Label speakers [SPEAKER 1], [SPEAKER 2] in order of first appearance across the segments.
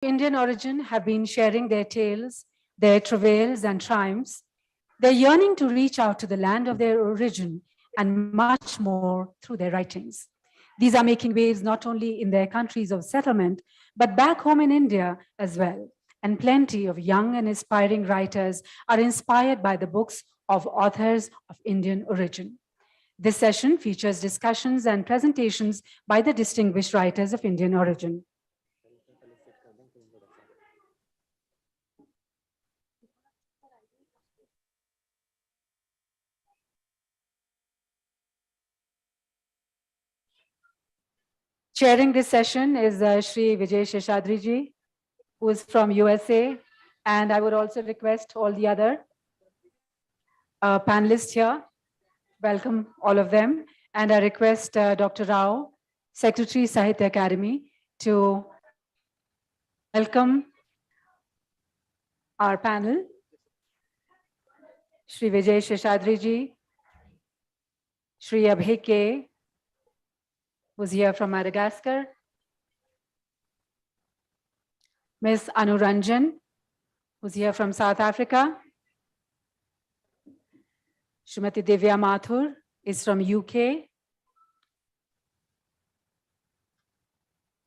[SPEAKER 1] Indian origin have been sharing their tales, their travails and triumphs, their yearning to reach out to the land of their origin, and much more through their writings. These are making waves not only in their countries of settlement, but back home in India as well. And plenty of young and aspiring writers are inspired by the books of authors of Indian origin. This session features discussions and presentations by the distinguished writers of Indian origin. Chairing this session is Shri Vijay Shashadriji, who is from USA, and I would also request all the other panelists here, welcome all of them, and I request Dr. Rao, Secretary Sahitya Academy, to welcome our panel, Shri Vijay Shashadriji, Shri Abhay K, who's here from Madagascar, Ms. Anuranjan, who's here from South Africa, Srimati Divya Mathur is from UK,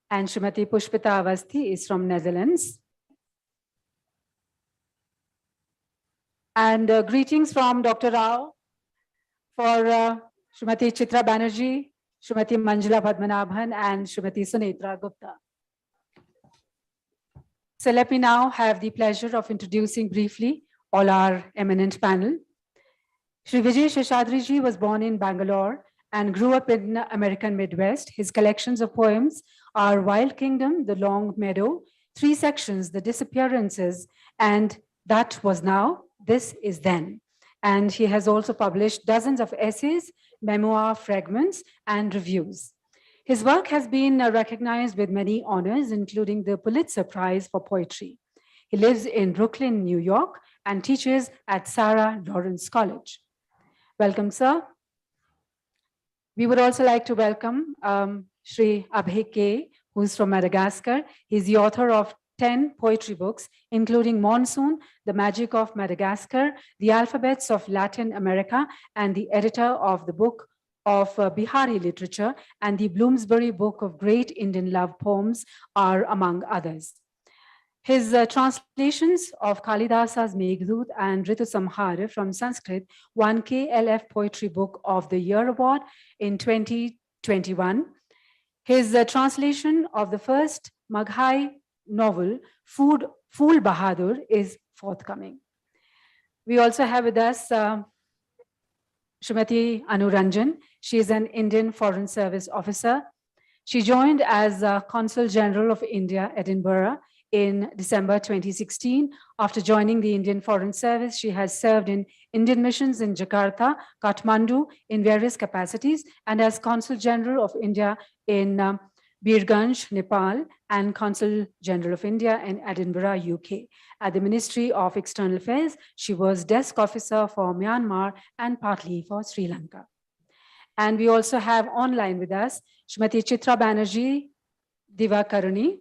[SPEAKER 1] and Srimati Pushpita Avasthi is from Netherlands. And greetings from Dr. Rao for Srimati Chitra Banerjee, Srimati Manjula Padmanabhan, and Srimati Sunitra Gupta. So let me now have the pleasure of introducing briefly all our eminent panel. Shri Vijay Shashadriji was born in Bangalore and grew up in American Midwest. His collections of poems are Wild Kingdom, The Long Meadow, Three Sections, The Disappearances, and That Was Now, This Is Then. And he has also published dozens of essays, memoir fragments, and reviews. His work has been recognized with many honors, including the Pulitzer Prize for Poetry. He lives in Brooklyn, New York, and teaches at Sarah Lawrence College. Welcome, sir. We would also like to welcome Shri Abhay K, who is from Madagascar. He's the author of 10 poetry books, including Monsoon, The Magic of Madagascar, The Alphabets of Latin America, and the editor of the book of Bihari literature, and the Bloomsbury Book of Great Indian Love Poems are among others. His translations of Kalidasa's Meghdut and Ritu Samhara from Sanskrit won KLF Poetry Book of the Year Award in 2021. His translation of the first Maghai novel, Fool Bahadur, is forthcoming. We also have with us Srimati Anuranjan. She is an Indian Foreign Service officer. She joined as Consul General of India, Edinburgh, in December 2016. After joining the Indian Foreign Service, she has served in Indian missions in Jakarta, Kathmandu in various capacities, and as Consul General of India in Birganj, Nepal, and Consul General of India in Edinburgh, UK. At the Ministry of External Affairs, she was desk officer for Myanmar and partly for Sri Lanka. And we also have online with us Srimati Chitra Banerjee Divakaruni.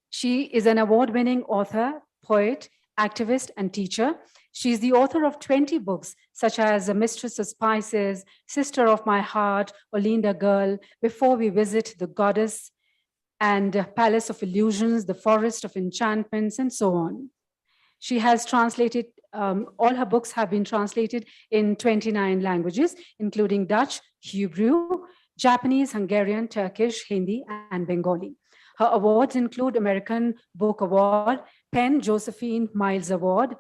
[SPEAKER 1] She is an award-winning author, poet, activist, and teacher. She is the author of 20 books, such as A Mistress of Spices, Sister of My Heart, Olinda Girl, Before We Visit the Goddess, and Palace of Illusions, The Forest of Enchantments, and so on. She has translated, all her books have been translated in 29 languages, including Dutch, Hebrew, Japanese, Hungarian, Turkish, Hindi, and Bengali. Her awards include American Book Award, Penn Josephine Miles Award,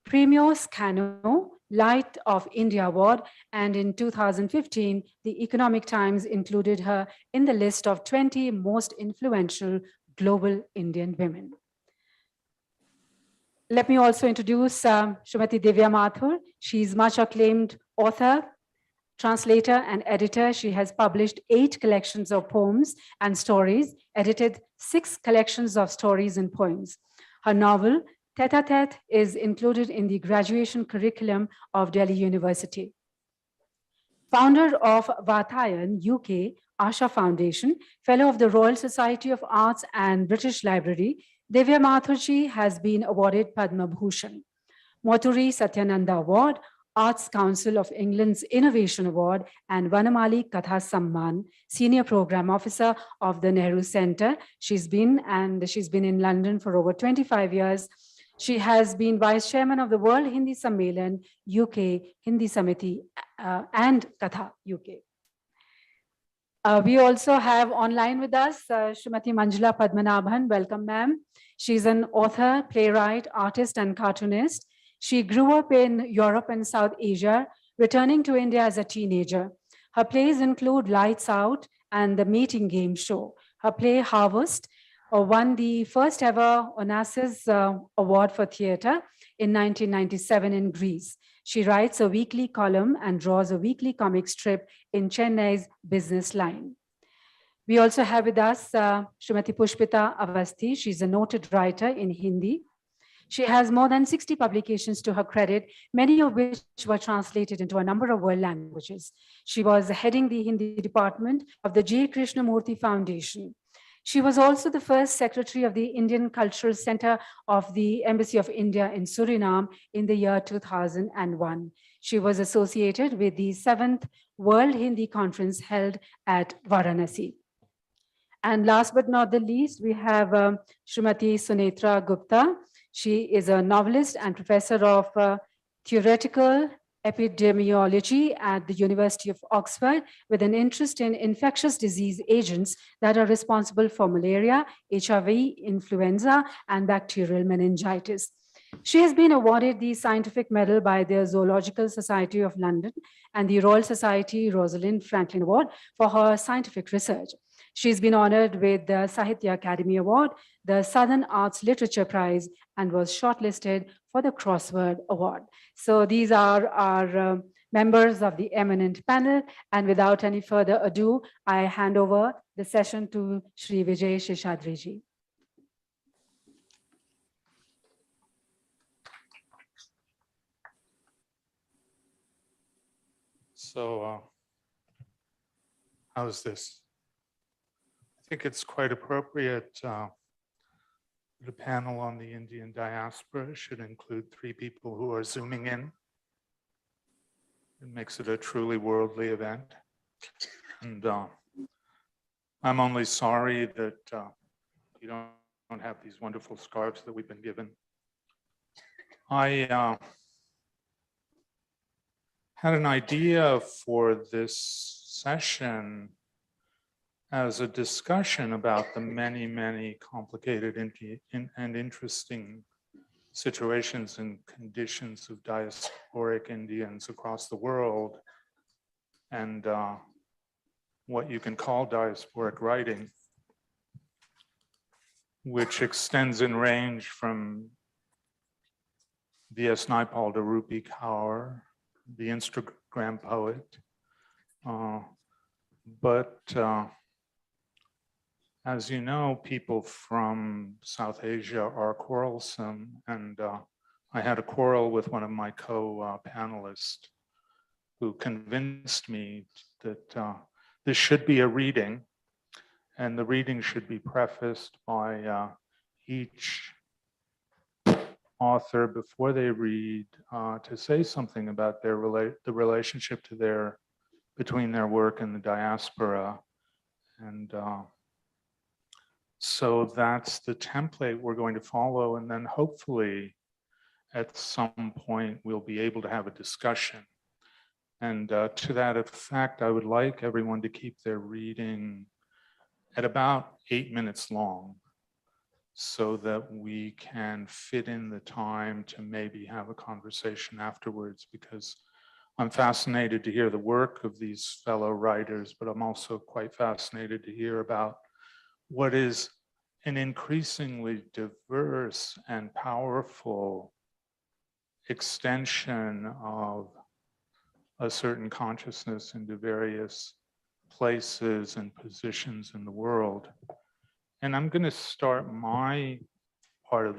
[SPEAKER 1] Premio Scano Light of India Award, and in 2015, the Economic Times included her in the list of 20 most influential global Indian women. Let me also introduce Srimati Divya Mathur. She's much acclaimed author, translator, and editor. She has published 8 collections of poems and stories, edited 6 collections of stories and poems. Her novel, Tête-à-Tête, is included in the graduation curriculum of Delhi University. Founder of Vatayan UK, Asha Foundation, Fellow of the Royal Society of Arts and British Library, Divya Mathur has been awarded Padma Bhushan. Moturi Satyananda Award, Arts Council of England's Innovation Award, and Vanamali Katha Samman, Senior Program Officer of the Nehru Center. She's been in London for over 25 years. She has been Vice Chairman of the World Hindi Sammelan, UK, Hindi Samiti, and Katha, UK. We also have online with us Srimati Manjula Padmanabhan. Welcome, ma'am. She's an author, playwright, artist, and cartoonist. She grew up in Europe and South Asia, returning to India as a teenager. Her plays include Lights Out and The Meeting Game Show. Her play Harvest won the first ever Onassis Award for Theatre in 1997 in Greece. She writes a weekly column and draws a weekly comic strip in Chennai's Business Line. We also have with us Srimati Pushpita Avasthi. She's a noted writer in Hindi. She has more than 60 publications to her credit, many of which were translated into a number of world languages. She was heading the Hindi department of the J. Krishnamurti Foundation. She was also the first secretary of the Indian Cultural Center of the Embassy of India in Suriname in the year 2001. She was associated with the 7th World Hindi Conference held at Varanasi. And last but not the least, we have Srimati Sunitra Gupta. She is a novelist and professor of theoretical epidemiology at the University of Oxford with an interest in infectious disease agents that are responsible for malaria, HIV, influenza, and bacterial meningitis. She has been awarded the Scientific Medal by the Zoological Society of London and the Royal Society Rosalind Franklin Award for her scientific research. She's been honored with the Sahitya Academy Award, the Southern Arts Literature Prize, and was shortlisted for the Crossword Award. So these are our members of the eminent panel. And without any further ado, I hand over the session to Shri Vijay Shashadriji.
[SPEAKER 2] So, how's this? I think it's quite appropriate. The panel on the Indian diaspora should include 3 people who are zooming in. It makes it a truly worldly event. And I'm only sorry that you don't have these wonderful scarves that we've been given. I had an idea for this session as a discussion about the many, many complicated and interesting situations and conditions of diasporic Indians across the world, and what you can call diasporic writing, which extends in range from V.S. Naipaul to Rupi Kaur, the Instagram poet. But as you know, people from South Asia are quarrelsome, and I had a quarrel with one of my co-panelists who convinced me that this should be a reading, and the reading should be prefaced by each author before they read to say something about their the relationship to between their work and the diaspora. And so that's the template we're going to follow, and then hopefully at some point we'll be able to have a discussion. And to that effect, I would like everyone to keep their reading at about 8 minutes long, so that we can fit in the time to maybe have a conversation afterwards, because I'm fascinated to hear the work of these fellow writers, but I'm also quite fascinated to hear about what is an increasingly diverse and powerful extension of a certain consciousness into various places and positions in the world. And I'm going to start my part of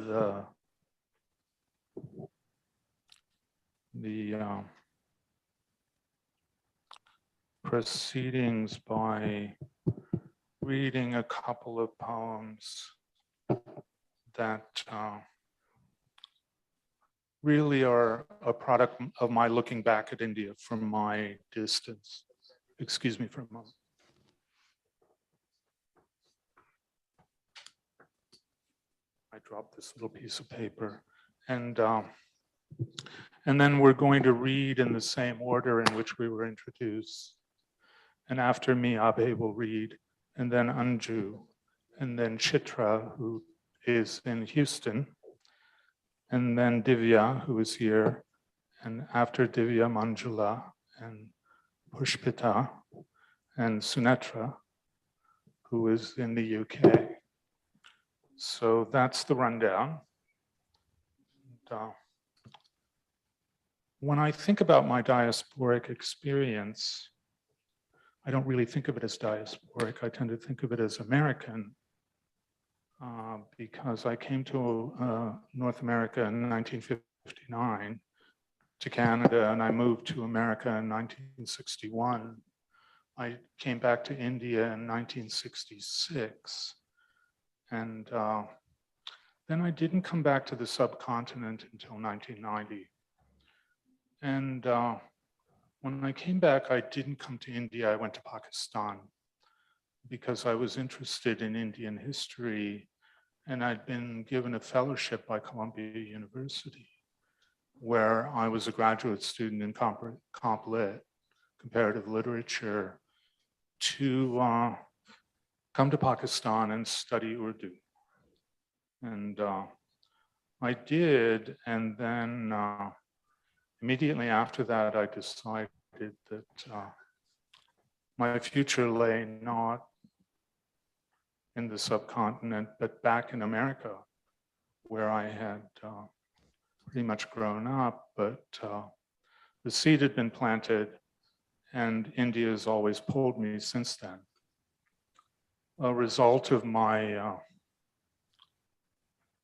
[SPEAKER 2] proceedings by reading a couple of poems that really are a product of my looking back at India from my distance. Excuse me for a moment. I dropped this little piece of paper. And then we're going to read in the same order in which we were introduced. And after me, Abe will read, and then Anju, and then Chitra, who is in Houston, and then Divya, who is here, and after Divya, Manjula, and Pushpita, and Sunitra, who is in the UK. So that's the rundown. When I think about my diasporic experience, I don't really think of it as diasporic. I tend to think of it as American because I came to North America in 1959, to Canada, and I moved to America in 1961. I came back to India in 1966. And then I didn't come back to the subcontinent until 1990. And when I came back, I didn't come to India, I went to Pakistan because I was interested in Indian history, and I'd been given a fellowship by Columbia University, where I was a graduate student in Comp Lit, comparative literature, to come to Pakistan and study Urdu. And I did, and then immediately after that, I decided that my future lay not in the subcontinent, but back in America, where I had pretty much grown up, but the seed had been planted, and India has always pulled me since then. A result of my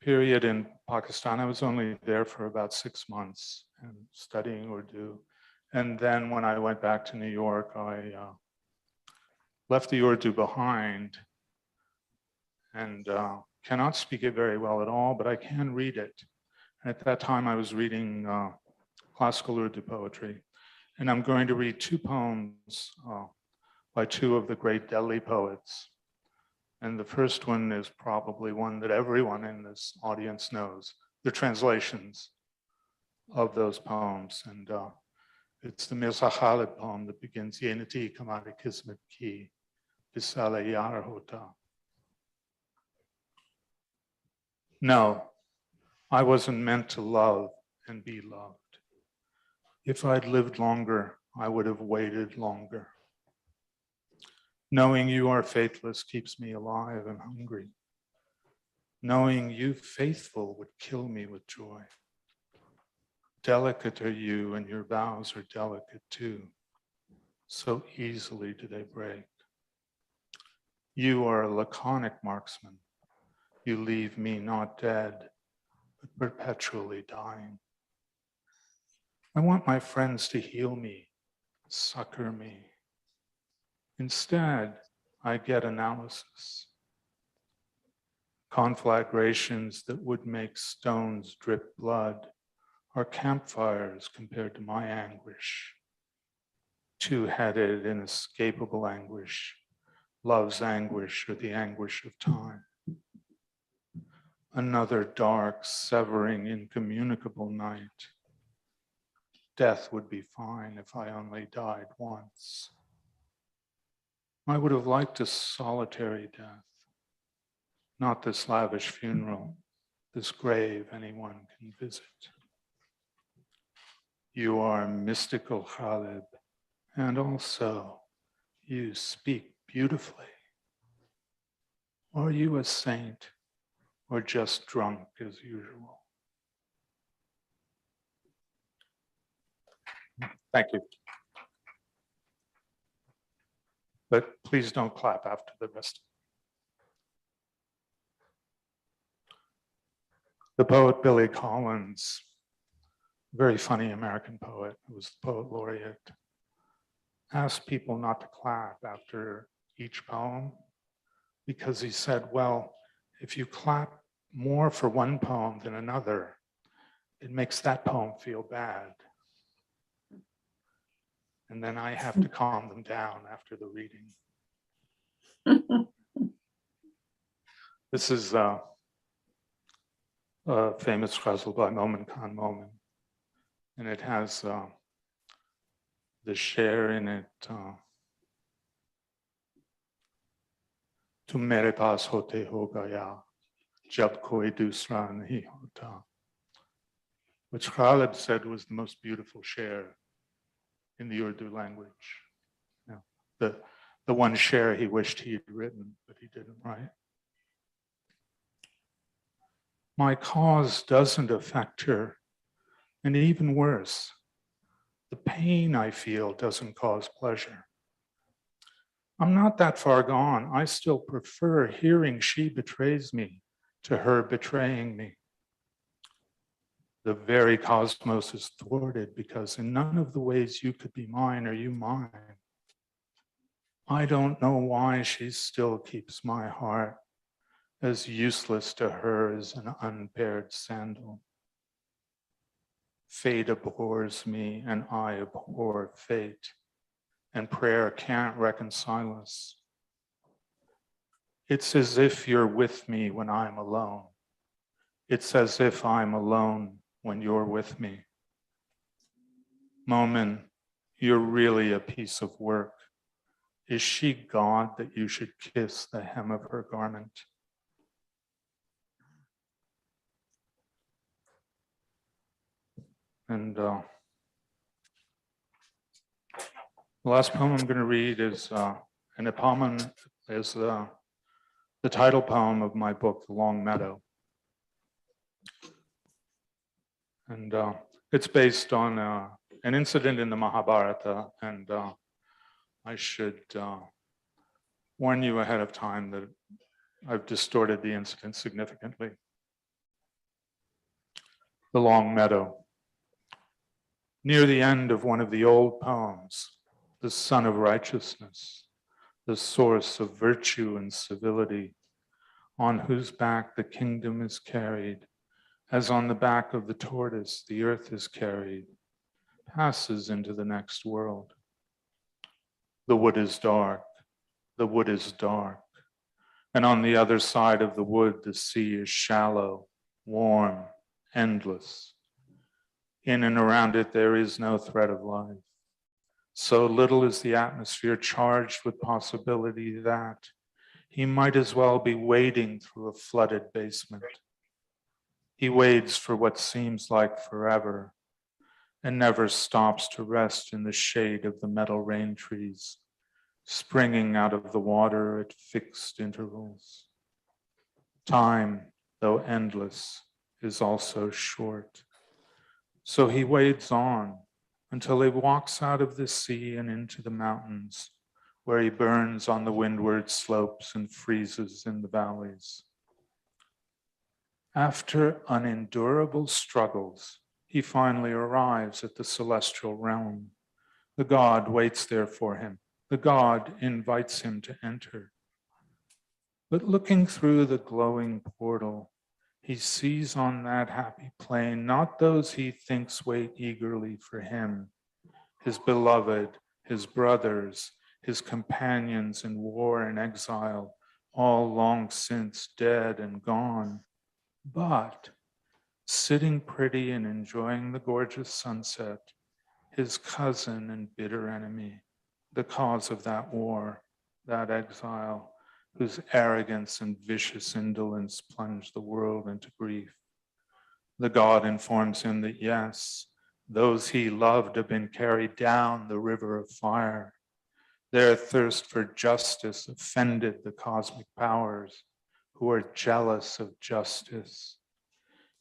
[SPEAKER 2] period in Pakistan, I was only there for about 6 months and studying Urdu. And then when I went back to New York, I left the Urdu behind and cannot speak it very well at all, but I can read it. At that time, I was reading classical Urdu poetry. And I'm going to read 2 poems by 2 of the great Delhi poets. And the first one is probably one that everyone in this audience knows. The translations of those poems. And it's the Mirza Khalid poem that begins, Ye nati kamari kismet ki, bisale yar hota. No, I wasn't meant to love and be loved. If I'd lived longer, I would have waited longer. Knowing you are faithless keeps me alive and hungry. Knowing you faithful would kill me with joy. Delicate are you, and your vows are delicate too. So easily do they break. You are a laconic marksman. You leave me not dead, but perpetually dying. I want my friends to heal me, succor me. Instead, I get analysis. Conflagrations that would make stones drip blood are campfires compared to my anguish. Two-headed, inescapable anguish, love's anguish or the anguish of time. Another dark, severing, incommunicable night. Death would be fine if I only died once. I would have liked a solitary death, not this lavish funeral, this grave anyone can visit. You are mystical, Khalid, and also you speak beautifully. Are you a saint or just drunk as usual? Thank you. But please don't clap after the rest. The poet Billy Collins, very funny American poet, who was the poet laureate, asked people not to clap after each poem because he said, well, if you clap more for one poem than another, it makes that poem feel bad. And then I have to calm them down after the reading. This is a famous ghazal by Momin Khan Momin. And it has the share in it, "Tum mere paas hote ho gaya, jab koi dusra nahi hota," which Khalid said was the most beautiful share in the Urdu language. You know, the one share he wished he had written, but he didn't write. My cause doesn't affect her, and even worse, the pain I feel doesn't cause pleasure. I'm not that far gone. I still prefer hearing she betrays me to her betraying me. The very cosmos is thwarted because in none of the ways you could be mine are you mine. I don't know why she still keeps my heart as useless to her as an unpaired sandal. Fate abhors me and I abhor fate, and prayer can't reconcile us. It's as if you're with me when I'm alone. It's as if I'm alone when you're with me. Momin, you're really a piece of work. Is she God that you should kiss the hem of her garment? And the last poem I'm going to read is, and the poem is the title poem of my book, The Long Meadow. And it's based on an incident in the Mahabharata, and I should warn you ahead of time that I've distorted the incident significantly. The Long Meadow. Near the end of one of the old poems, the Sun of Righteousness, the source of virtue and civility, on whose back the kingdom is carried, as on the back of the tortoise the earth is carried, passes into the next world. The wood is dark, the wood is dark, and on the other side of the wood the sea is shallow, warm, endless. In and around it there is no thread of life. So little is the atmosphere charged with possibility that he might as well be wading through a flooded basement. He wades for what seems like forever and never stops to rest in the shade of the metal rain trees, springing out of the water at fixed intervals. Time, though endless, is also short. So he wades on until he walks out of the sea and into the mountains, where he burns on the windward slopes and freezes in the valleys. After unendurable struggles, he finally arrives at the celestial realm. The god waits there for him. The god invites him to enter. But looking through the glowing portal, he sees on that happy plain not those he thinks wait eagerly for him, his beloved, his brothers, his companions in war and exile, all long since dead and gone, but sitting pretty and enjoying the gorgeous sunset, his cousin and bitter enemy, the cause of that war, that exile, whose arrogance and vicious indolence plunged the world into grief. The god informs him that yes, those he loved have been carried down the river of fire. Their thirst for justice offended the cosmic powers who are jealous of justice.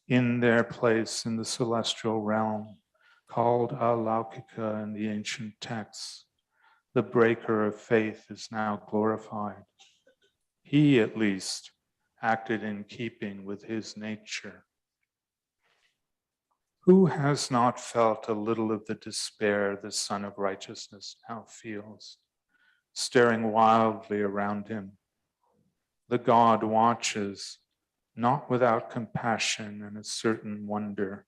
[SPEAKER 2] In their place in the celestial realm, called Alaukika in the ancient texts, the breaker of faith is now glorified. He, at least, acted in keeping with his nature. Who has not felt a little of the despair the Son of Righteousness now feels, staring wildly around him? The God watches, not without compassion and a certain wonder.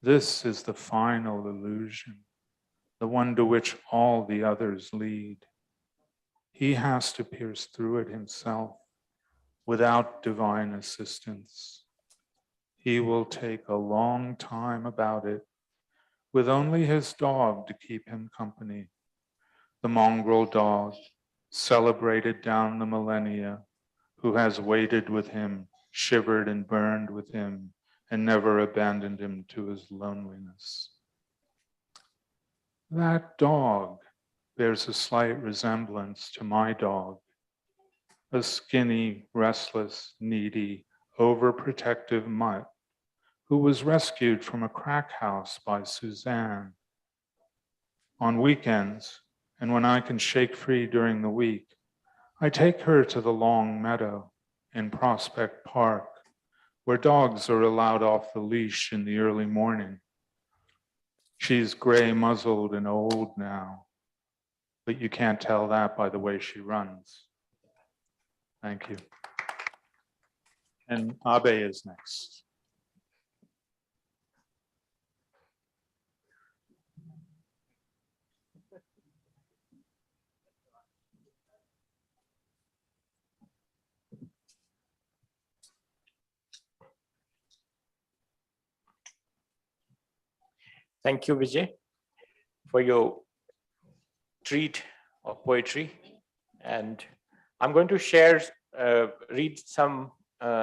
[SPEAKER 2] This is the final illusion, the one to which all the others lead. He has to pierce through it himself without divine assistance. He will take a long time about it, with only his dog to keep him company. The mongrel dog, celebrated down the millennia, who has waited with him, shivered and burned with him, and never abandoned him to his loneliness. That dog bears a slight resemblance to my dog, a skinny, restless, needy, overprotective mutt who was rescued from a crack house by Suzanne. On weekends, and when I can shake free during the week, I take her to the long meadow in Prospect Park, where dogs are allowed off the leash in the early morning. She's gray muzzled and old now, but you can't tell that by the way she runs. Thank you. And Abe is next.
[SPEAKER 3] Thank you, Vijay, for your treat of poetry. And I'm going to read some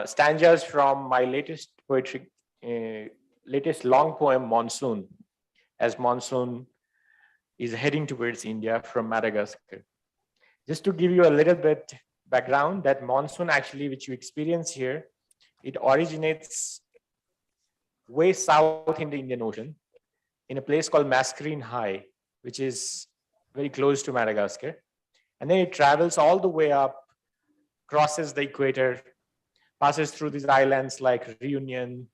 [SPEAKER 3] stanzas from my latest poetry, latest long poem, Monsoon, as monsoon is heading towards India from Madagascar. Just to give you a little bit background, that monsoon actually, which you experience here, it originates way south in the Indian Ocean, in a place called Mascarene High, which is very close to Madagascar. And then it travels all the way up, crosses the equator, passes through these islands like Reunion,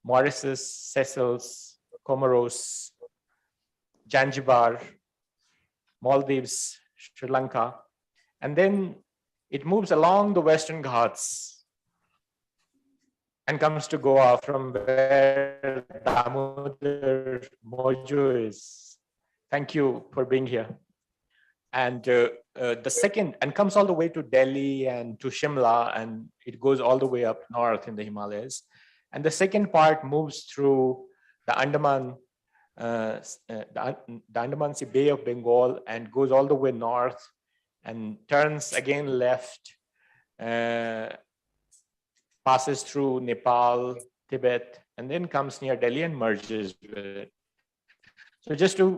[SPEAKER 3] Mauritius, Seychelles, Comoros, Zanzibar, Maldives, Sri Lanka. And then it moves along the Western Ghats and comes to Goa, from where Damodar Mojo is. Thank you for being here. And the second, and comes all the way to Delhi and to Shimla, and it goes all the way up north in the Himalayas. And the second part moves through the Andaman Sea Bay of Bengal and goes all the way north and turns again left, passes through Nepal, Tibet, and then comes near Delhi and merges with it. So just to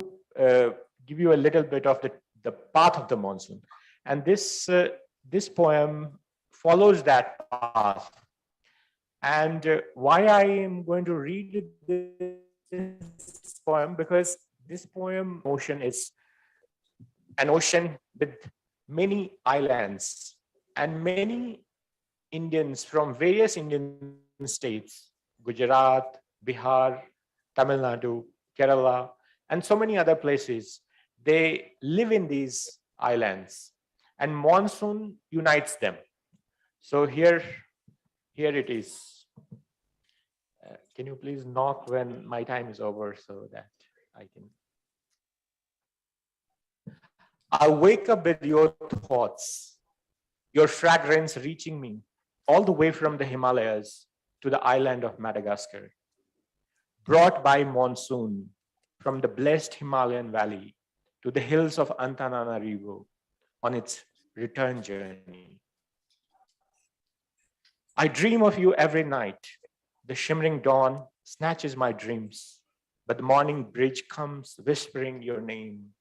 [SPEAKER 3] give you a little bit of the path of the monsoon. And this poem follows that path. And why I am going to read this poem, because this poem ocean is an ocean with many islands, and many Indians from various Indian states, Gujarat, Bihar, Tamil Nadu, Kerala, and so many other places, they live in these islands, and monsoon unites them. So here it is. Can you please knock when my time is over so that I can? I wake up with your thoughts, your fragrance reaching me all the way from the Himalayas to the island of Madagascar, brought by monsoon from the blessed Himalayan valley to the hills of Antananarivo on its return journey. I dream of you every night. The shimmering dawn snatches my dreams, but the morning bridge comes whispering your name,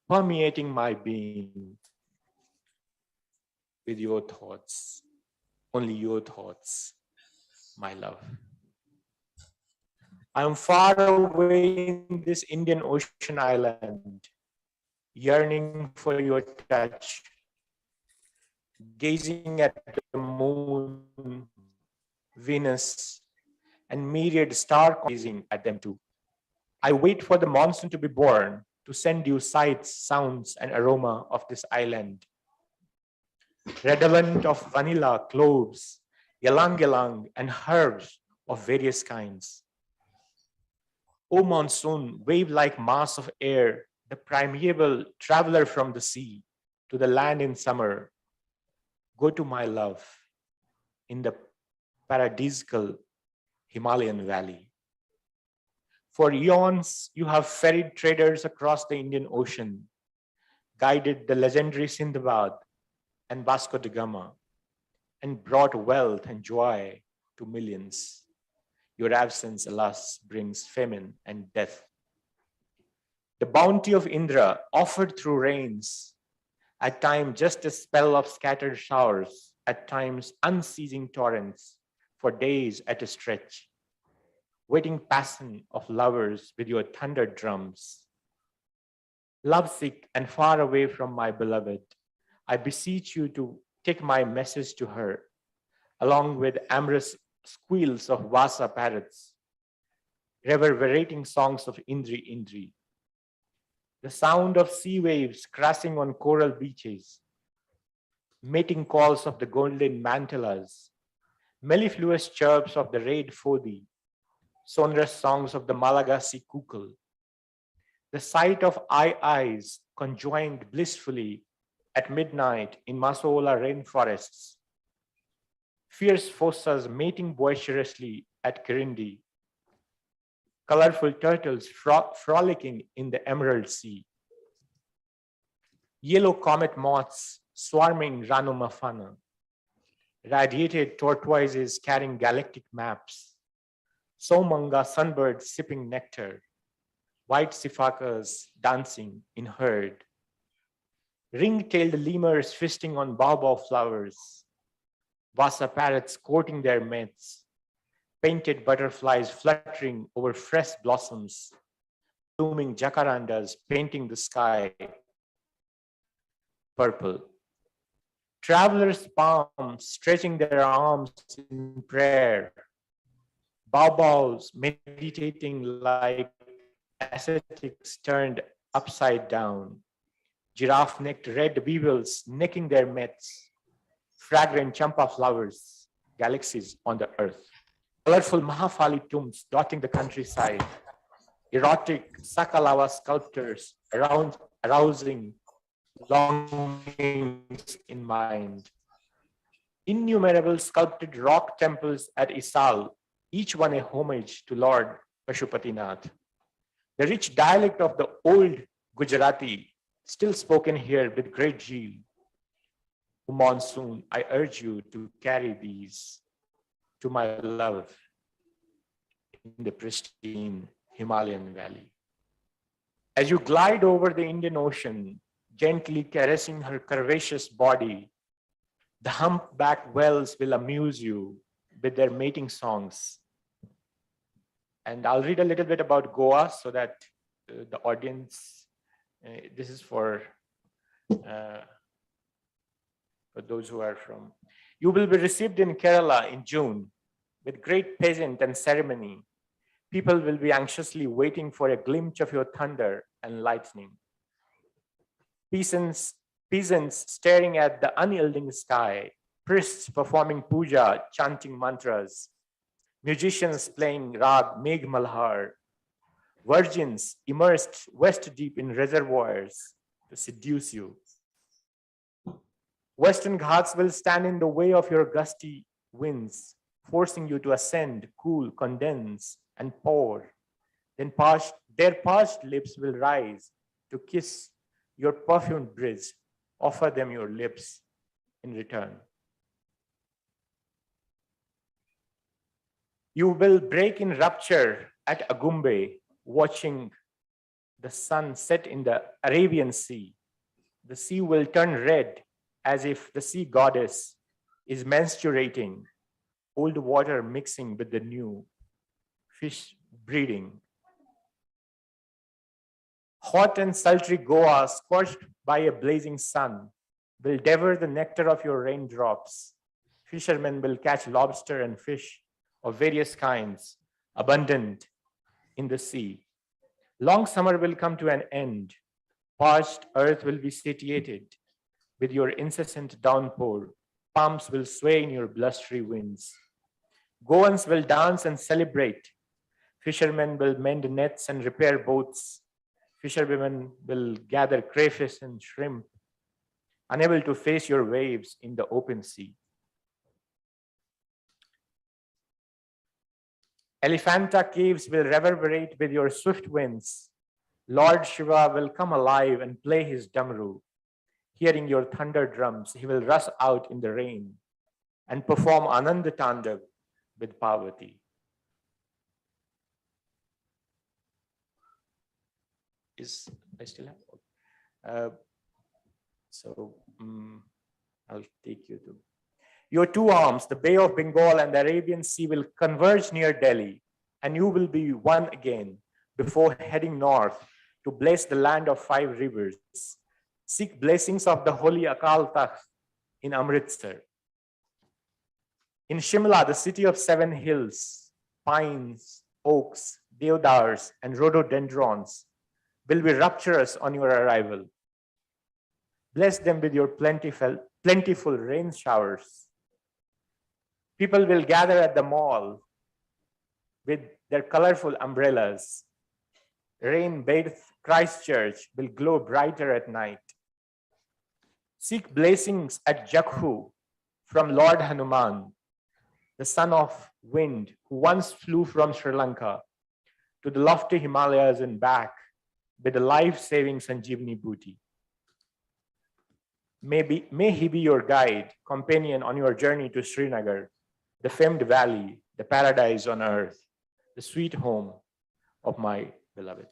[SPEAKER 3] permeating my being with your thoughts, only your thoughts, my love. I am far away in this Indian Ocean island, yearning for your touch, gazing at the moon, Venus, and myriad star gazing at them too. I wait for the monsoon to be born, to send you sights, sounds, and aroma of this island. Redolent of vanilla, cloves, ylang-ylang, and herbs of various kinds. O monsoon, wave-like mass of air, the primeval traveler from the sea to the land in summer, go to my love in the paradisical Himalayan valley. For eons, you have ferried traders across the Indian Ocean, guided the legendary Sindbad and Vasco da Gama, and brought wealth and joy to millions. Your absence, alas, brings famine and death. The bounty of Indra, offered through rains, at times just a spell of scattered showers, at times unceasing torrents, for days at a stretch. Waiting passion of lovers with your thunder drums. Lovesick and far away from my beloved, I beseech you to take my message to her, along with amorous squeals of Vasa parrots, reverberating songs of Indri Indri, the sound of sea waves crashing on coral beaches, mating calls of the golden mantelas, mellifluous chirps of the red fodi, sonorous songs of the Malagasy kukul, the sight of eyes conjoined blissfully at midnight in Masola rainforests, fierce fossas mating boisterously at Kirindi, colorful turtles frolicking in the emerald sea, yellow comet moths swarming Ranu Mafana, radiated tortoises carrying galactic maps, Somanga sunbirds sipping nectar, white sifakas dancing in herd, ring-tailed lemurs feasting on baobab flowers, Vasa parrots courting their mates, painted butterflies fluttering over fresh blossoms, blooming jacarandas painting the sky purple. Travelers' palms stretching their arms in prayer, baobabs meditating like ascetics turned upside down, giraffe-necked red beavers necking their mates, fragrant champa flowers, galaxies on the earth, colorful Mahafali tombs dotting the countryside, erotic Sakalava sculptures arousing longings in mind, innumerable sculpted rock temples at Isal, each one a homage to Lord Pashupatinath. The rich dialect of the old Gujarati, still spoken here with great zeal. O monsoon, I urge you to carry these to my love in the pristine Himalayan valley. As you glide over the Indian Ocean, gently caressing her curvaceous body, the humpback whales will amuse you with their mating songs. And I'll read a little bit about Goa so that the audience, this is for those who are from. You will be received in Kerala in June with great pageant and ceremony. People will be anxiously waiting for a glimpse of your thunder and lightning. Peasants staring at the unyielding sky, priests performing puja, chanting mantras, musicians playing rag Megh Malhar, virgins immersed waist deep in reservoirs to seduce you. Western Ghats will stand in the way of your gusty winds, forcing you to ascend, cool, condense, and pour. Then their parched lips will rise to kiss your perfumed bridge. Offer them your lips in return. You will break in rapture at Agumbe, watching the sun set in the Arabian Sea. The sea will turn red as if the sea goddess is menstruating, old water mixing with the new, fish breeding. Hot and sultry Goa, scorched by a blazing sun, will devour the nectar of your raindrops. Fishermen will catch lobster and fish of various kinds, abundant in the sea. Long summer will come to an end. Parched earth will be satiated with your incessant downpour. Palms will sway in your blustery winds. Goans will dance and celebrate. Fishermen will mend nets and repair boats. Fisherwomen will gather crayfish and shrimp, unable to face your waves in the open sea. Elephanta caves will reverberate with your swift winds. Lord Shiva will come alive and play his damru. Hearing your thunder drums, he will rush out in the rain and perform Ananda Tandav with Parvati. I still have? I'll take you to. Your two arms, the Bay of Bengal and the Arabian Sea, will converge near Delhi, and you will be one again before heading north to bless the land of 5 rivers. Seek blessings of the holy Akal Takht in Amritsar. In Shimla, the city of 7 hills, pines, oaks, deodars, and rhododendrons will be rapturous on your arrival. Bless them with your plentiful rain showers. People will gather at the mall with their colorful umbrellas. Rain-bathed Christchurch will glow brighter at night. Seek blessings at Jakhu from Lord Hanuman, the son of wind who once flew from Sri Lanka to the lofty Himalayas and back with the life-saving Sanjeevani booty. May he be your guide, companion on your journey to Srinagar, the famed valley, the paradise on earth, the sweet home of my beloved.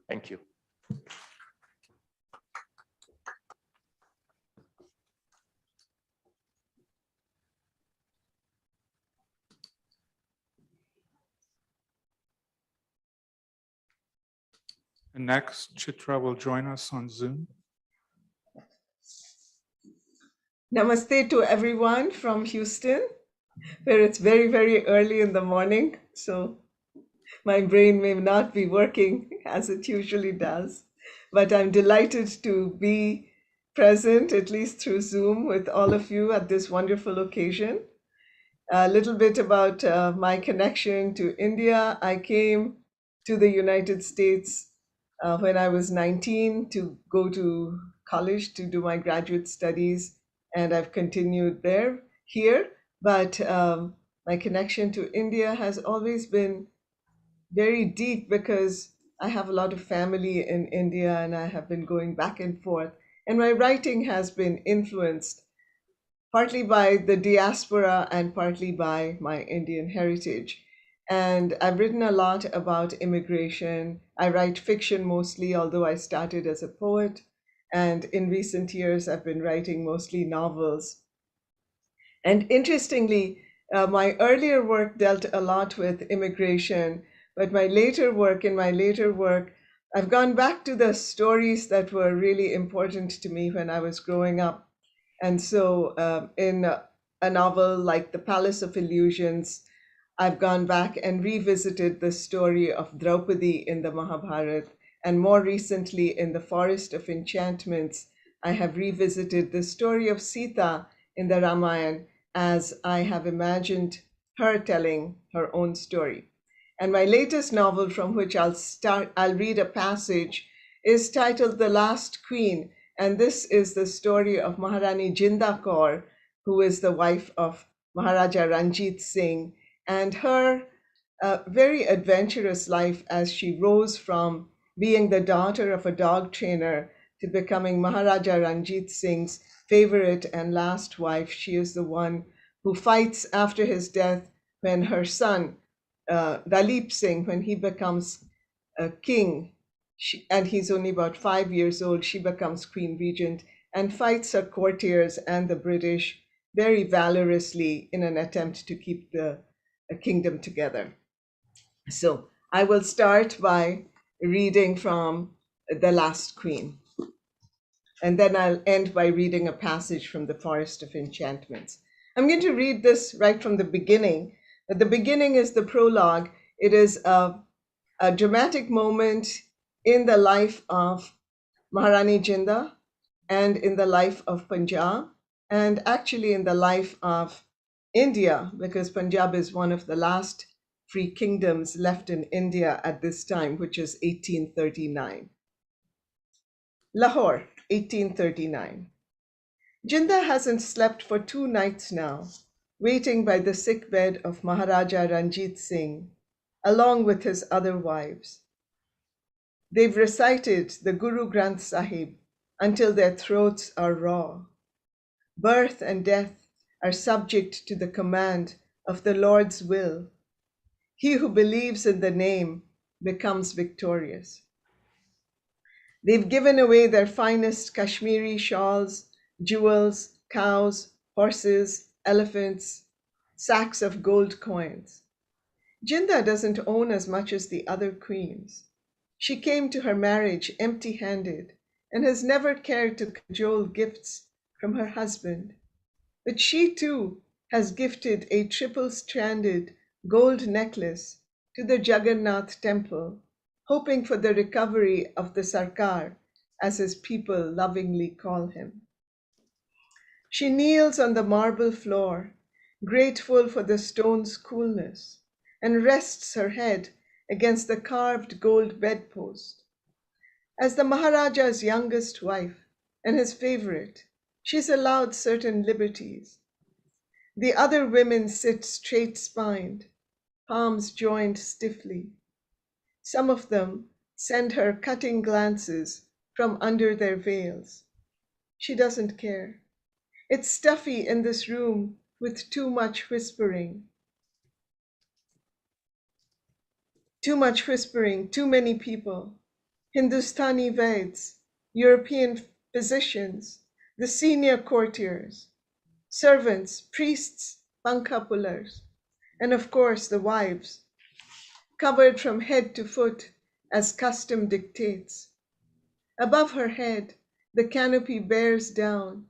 [SPEAKER 3] Thank you.
[SPEAKER 2] And next, Chitra will join us on Zoom.
[SPEAKER 4] Namaste to everyone from Houston, where it's very, very early in the morning. So my brain may not be working as it usually does, but I'm delighted to be present, at least through Zoom, with all of you at this wonderful occasion. A little bit about my connection to India. I came to the United States when I was 19 to go to college to do my graduate studies, and I've continued here. But my connection to India has always been very deep because I have a lot of family in India and I have been going back and forth. And my writing has been influenced partly by the diaspora and partly by my Indian heritage. And I've written a lot about immigration. I write fiction mostly, although I started as a poet. And in recent years, I've been writing mostly novels. And interestingly, my earlier work dealt a lot with immigration, but in my later work, I've gone back to the stories that were really important to me when I was growing up. And so in a novel like The Palace of Illusions, I've gone back and revisited the story of Draupadi in the Mahabharata. And more recently, in The Forest of Enchantments, I have revisited the story of Sita in the Ramayana as I have imagined her telling her own story. And my latest novel, from which I'll read a passage, is titled The Last Queen. And this is the story of Maharani Jinda Kaur, who is the wife of Maharaja Ranjit Singh, and her very adventurous life as she rose from being the daughter of a dog trainer to becoming Maharaja Ranjit Singh's favorite and last wife. She is the one who fights after his death when her son, Dalip Singh, when he becomes a king, and he's only about 5 years old, she becomes queen regent and fights her courtiers and the British very valorously in an attempt to keep the kingdom together. So I will start by reading from The Last Queen. And then I'll end by reading a passage from The Forest of Enchantments. I'm going to read this right from the beginning. At the beginning is the prologue, It is a dramatic moment in the life of Maharani Jinda and in the life of Punjab, and actually in the life of India, because Punjab is one of the last free kingdoms left in India at this time, which is 1839. Lahore, 1839. Jinda hasn't slept for 2 nights now, waiting by the sick bed of Maharaja Ranjit Singh, along with his other wives. They've recited the Guru Granth Sahib until their throats are raw. Birth and death are subject to the command of the Lord's will. He who believes in the name becomes victorious. They've given away their finest Kashmiri shawls, jewels, cows, horses, elephants, sacks of gold coins. Jinda doesn't own as much as the other queens. She came to her marriage empty-handed and has never cared to cajole gifts from her husband. But she too has gifted a triple-stranded gold necklace to the Jagannath temple, hoping for the recovery of the Sarkar, as his people lovingly call him. She kneels on the marble floor, grateful for the stone's coolness, and rests her head against the carved gold bedpost. As the Maharaja's youngest wife and his favorite, she's allowed certain liberties. The other women sit straight-spined, palms joined stiffly. Some of them send her cutting glances from under their veils. She doesn't care. It's stuffy in this room with too much whispering. Too much whispering, too many people. Hindustani Veds, European physicians, the senior courtiers, servants, priests, pankha pullers, and of course the wives, covered from head to foot as custom dictates. Above her head, the canopy bears down,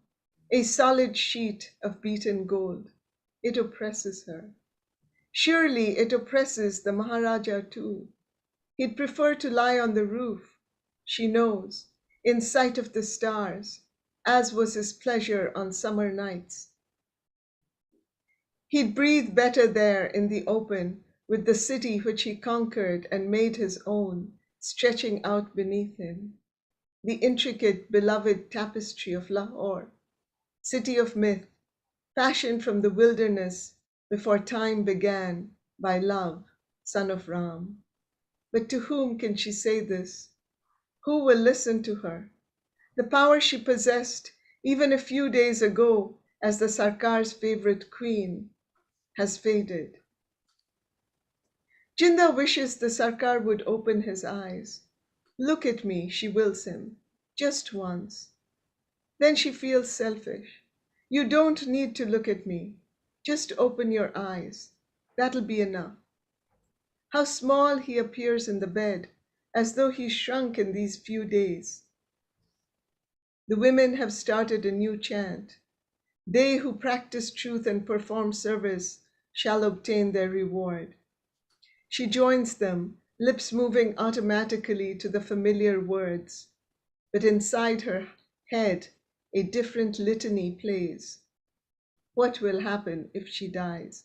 [SPEAKER 4] a solid sheet of beaten gold. It oppresses her. Surely it oppresses the Maharaja too. He'd prefer to lie on the roof, she knows, in sight of the stars, as was his pleasure on summer nights. He'd breathe better there in the open, with the city which he conquered and made his own, stretching out beneath him. The intricate, beloved tapestry of Lahore, city of myth, fashioned from the wilderness before time began by love, son of Ram. But to whom can she say this? Who will listen to her? The power she possessed even a few days ago as the Sarkar's favorite queen has faded. Jinda wishes the Sarkar would open his eyes. Look at me, she wills him, just once. Then she feels selfish. You don't need to look at me. Just open your eyes. That'll be enough. How small he appears in the bed, as though he shrunk in these few days. The women have started a new chant. They who practice truth and perform service shall obtain their reward. She joins them, lips moving automatically to the familiar words, but inside her head, a different litany plays. What will happen if she dies?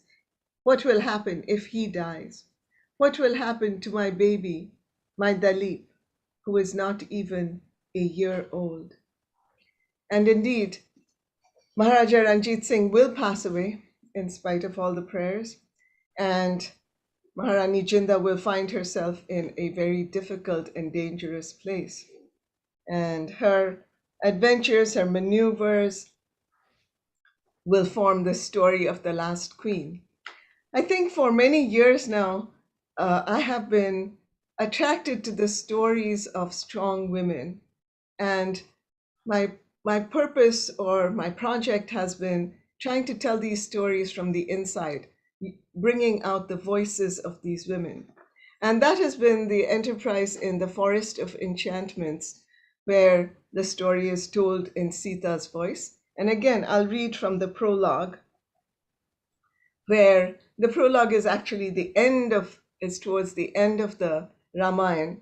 [SPEAKER 4] What will happen if he dies? What will happen to my baby, my Dalip, who is not even a year old? And indeed, Maharaja Ranjit Singh will pass away in spite of all the prayers, and Maharani Jinda will find herself in a very difficult and dangerous place. And her adventures, her maneuvers will form the story of the last queen. I think for many years now, I have been attracted to the stories of strong women. And my purpose or my project has been trying to tell these stories from the inside, bringing out the voices of these women. And that has been the enterprise in the Forest of Enchantments, where the story is told in Sita's voice. And again, I'll read from the prologue, where the prologue is actually the end of is towards the end of the Ramayana.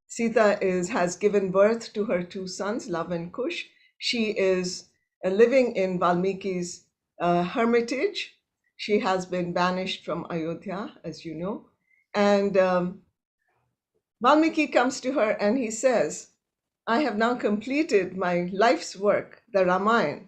[SPEAKER 4] Sita has given birth to her two sons, Lava and Kush. She is living in Valmiki's hermitage. She has been banished from Ayodhya, as you know. And Valmiki comes to her and he says, I have now completed my life's work, the Ramayana.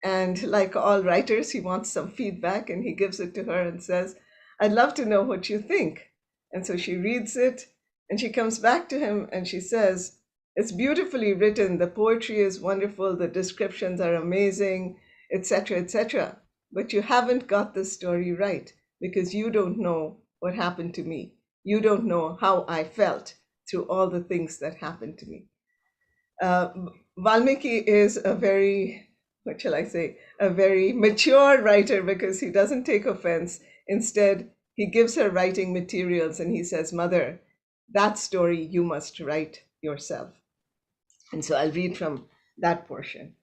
[SPEAKER 4] And like all writers, he wants some feedback and he gives it to her and says, I'd love to know what you think. And so she reads it and she comes back to him and she says, it's beautifully written. The poetry is wonderful. The descriptions are amazing, etc., etc. But you haven't got the story right because you don't know what happened to me. You don't know how I felt through all the things that happened to me. Valmiki is a very, what shall I say, a very mature writer because he doesn't take offense. Instead, he gives her writing materials and he says, Mother, that story you must write yourself. And so I'll read from that portion.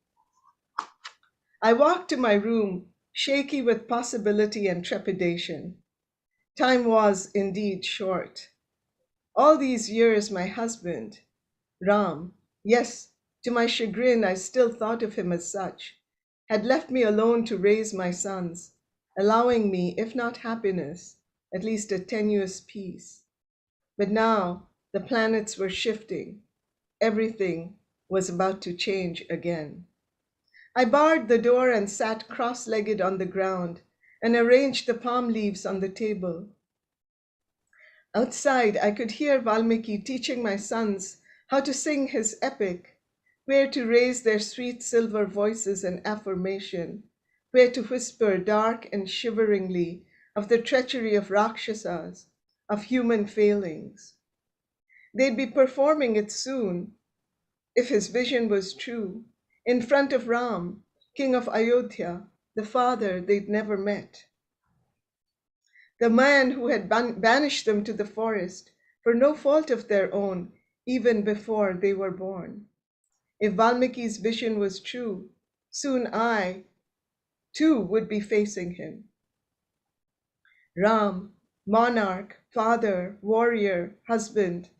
[SPEAKER 4] I walked to my room, shaky with possibility and trepidation. Time was indeed short. All these years, my husband, Ram, yes, to my chagrin, I still thought of him as such, had left me alone to raise my sons, allowing me, if not happiness, at least a tenuous peace. But now the planets were shifting. Everything was about to change again. I barred the door and sat cross-legged on the ground and arranged the palm leaves on the table. Outside, I could hear Valmiki teaching my sons how to sing his epic, where to raise their sweet silver voices in affirmation, where to whisper dark and shiveringly of the treachery of Rakshasas, of human failings. They'd be performing it soon, if his vision was true, in front of Ram, king of Ayodhya, the father they'd never met. The man who had banished them to the forest for no fault of their own, even before they were born. If Valmiki's vision was true, soon I, too, would be facing him. Ram, monarch, father, warrior, husband,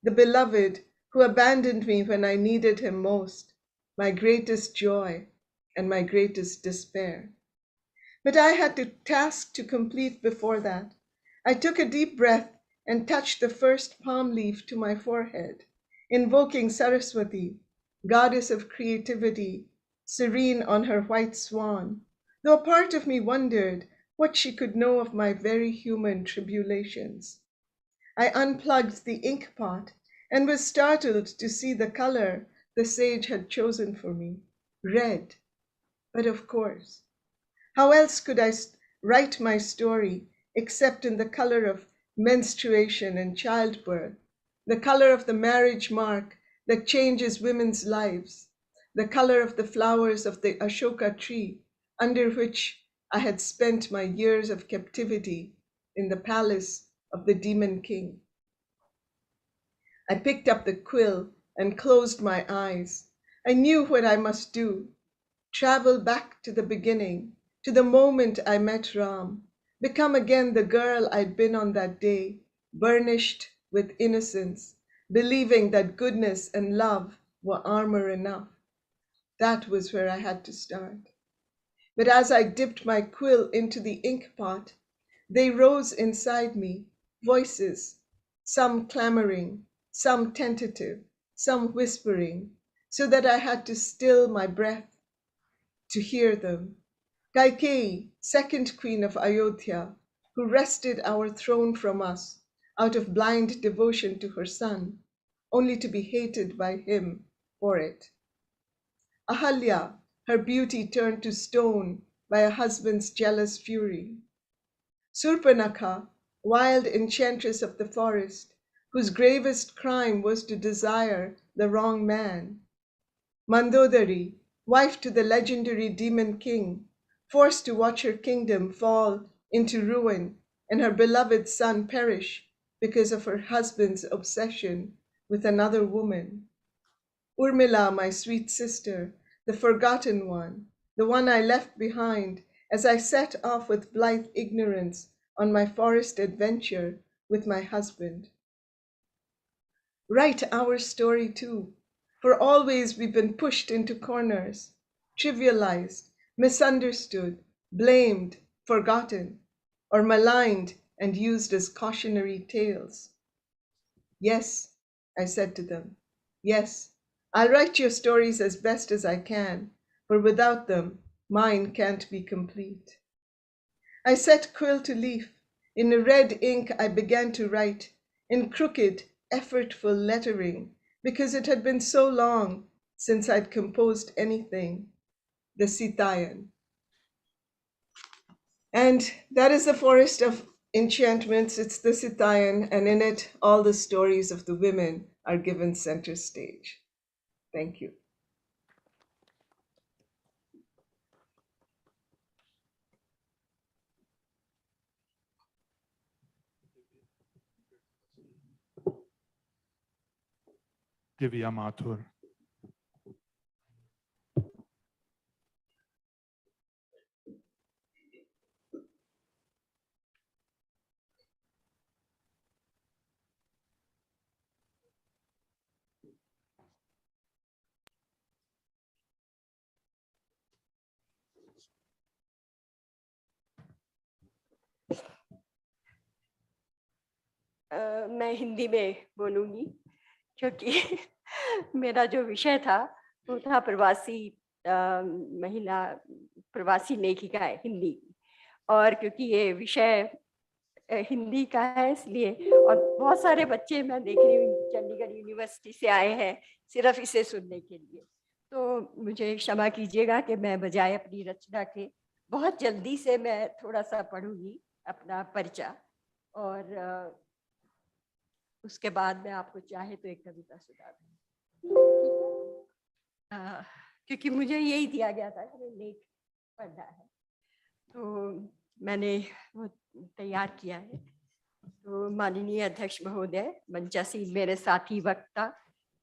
[SPEAKER 4] the beloved who abandoned me when I needed him most, my greatest joy and my greatest despair. But I had a task to complete before that. I took a deep breath and touched the first palm leaf to my forehead, invoking Saraswati, goddess of creativity, serene on her white swan, though a part of me wondered what she could know of my very human tribulations. I unplugged the ink pot and was startled to see the color the sage had chosen for me, red. But of course, how else could I write my story except in the color of menstruation and childbirth, the color of the marriage mark that changes women's lives, the color of the flowers of the Ashoka tree under which I had spent my years of captivity in the palace of the demon king. I picked up the quill and closed my eyes. I knew what I must do. Travel back to the beginning, to the moment I met Ram, become again the girl I'd been on that day, burnished with innocence, believing that goodness and love were armor enough. That was where I had to start. But as I dipped my quill into the ink pot, they rose inside me, voices, some clamoring, some tentative, some whispering, so that I had to still my breath to hear them. Kaikeyi, second queen of Ayodhya, who wrested our throne from us out of blind devotion to her son, only to be hated by him for it. Ahalya, her beauty turned to stone by a husband's jealous fury. Surpanakha, wild enchantress of the forest, whose gravest crime was to desire the wrong man. Mandodari, wife to the legendary demon king, forced to watch her kingdom fall into ruin and her beloved son perish because of her husband's obsession with another woman. Urmila, my sweet sister, the forgotten one, the one I left behind as I set off with blithe ignorance on my forest adventure with my husband. Write our story too, for always we've been pushed into corners, trivialized, misunderstood, blamed, forgotten, or maligned and used as cautionary tales. Yes, I said to them, yes, I'll write your stories as best as I can, for without them, mine can't be complete. I set quill to leaf. In a red ink I began to write, in crooked, effortful lettering, because it had been so long since I'd composed anything, the Sitayan. And that is the forest of enchantments. It's the Sitayan, and in it, all the stories of the women are given center stage. Thank you.
[SPEAKER 2] Divya Mathur.
[SPEAKER 5] मैं हिंदी में बोलूँगी क्योंकि मेरा जो विषय था वो था प्रवासी महिला प्रवासी लेखिकाएं हिंदी की। और क्योंकि ये विषय हिंदी का है इसलिए, और बहुत सारे बच्चे मैं देख रही हूँ चंडीगढ़ यूनिवर्सिटी से आए हैं सिर्फ इसे सुनने के लिए, तो मुझे क्षमा कीजिएगा कि मैं बजाय अपनी रचना के बहुत जल्दी से मैं थोड़ा सा पढ़ूंगी अपना परिचय, और उसके बाद मैं आपको चाहे तो एक कविता सुना दूँ, क्योंकि मुझे यही दिया गया था कि लेख पढ़ना है, तो मैंने वो तैयार किया है। तो माननीय अध्यक्ष महोदय, मंचासीन मेरे साथी वक्ता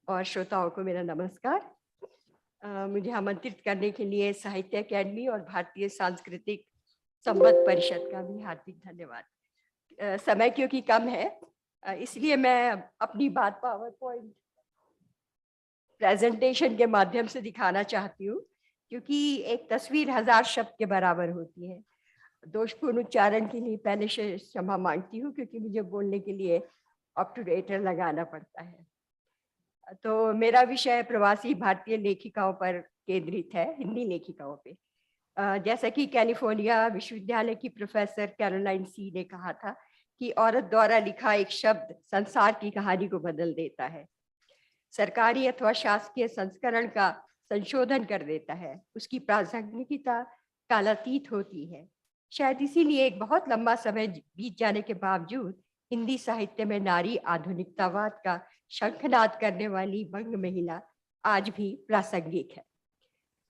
[SPEAKER 5] और श्रोताओं को मेरा नमस्कार। मुझे आमंत्रित करने के लिए साहित्य अकेडमी और भारतीय सांस्कृतिक संबंध परिषद का भी हार्दिक धन्यवाद। समय क्योंकि कम है इसलिए मैं अपनी बात पावर पॉइंट प्रेजेंटेशन के माध्यम से दिखाना चाहती हूँ, क्योंकि एक तस्वीर 1000 शब्द के बराबर होती है। दोषपूर्ण उच्चारण के लिए पहले से क्षमा मांगती हूँ, क्योंकि मुझे बोलने के लिए ऑब्टुरेटर लगाना पड़ता है। तो मेरा विषय प्रवासी भारतीय लेखिकाओं पर केंद्रित है, हिंदी लेखिकाओं पे। जैसा कि कैलिफोर्निया विश्वविद्यालय की प्रोफेसर कैरोलाइन सी ने कहा था कि औरत द्वारा लिखा एक शब्द संसार की कहानी को बदल देता है, सरकारी अथवा शासकीय संस्करण का संशोधन कर देता है, उसकी प्रासंगिकता कालातीत होती है। शायद इसीलिए एक बहुत लंबा समय बीत जाने के बावजूद हिंदी साहित्य में नारी आधुनिकतावाद का शंखनाद करने वाली बंग महिला आज भी प्रासंगिक है।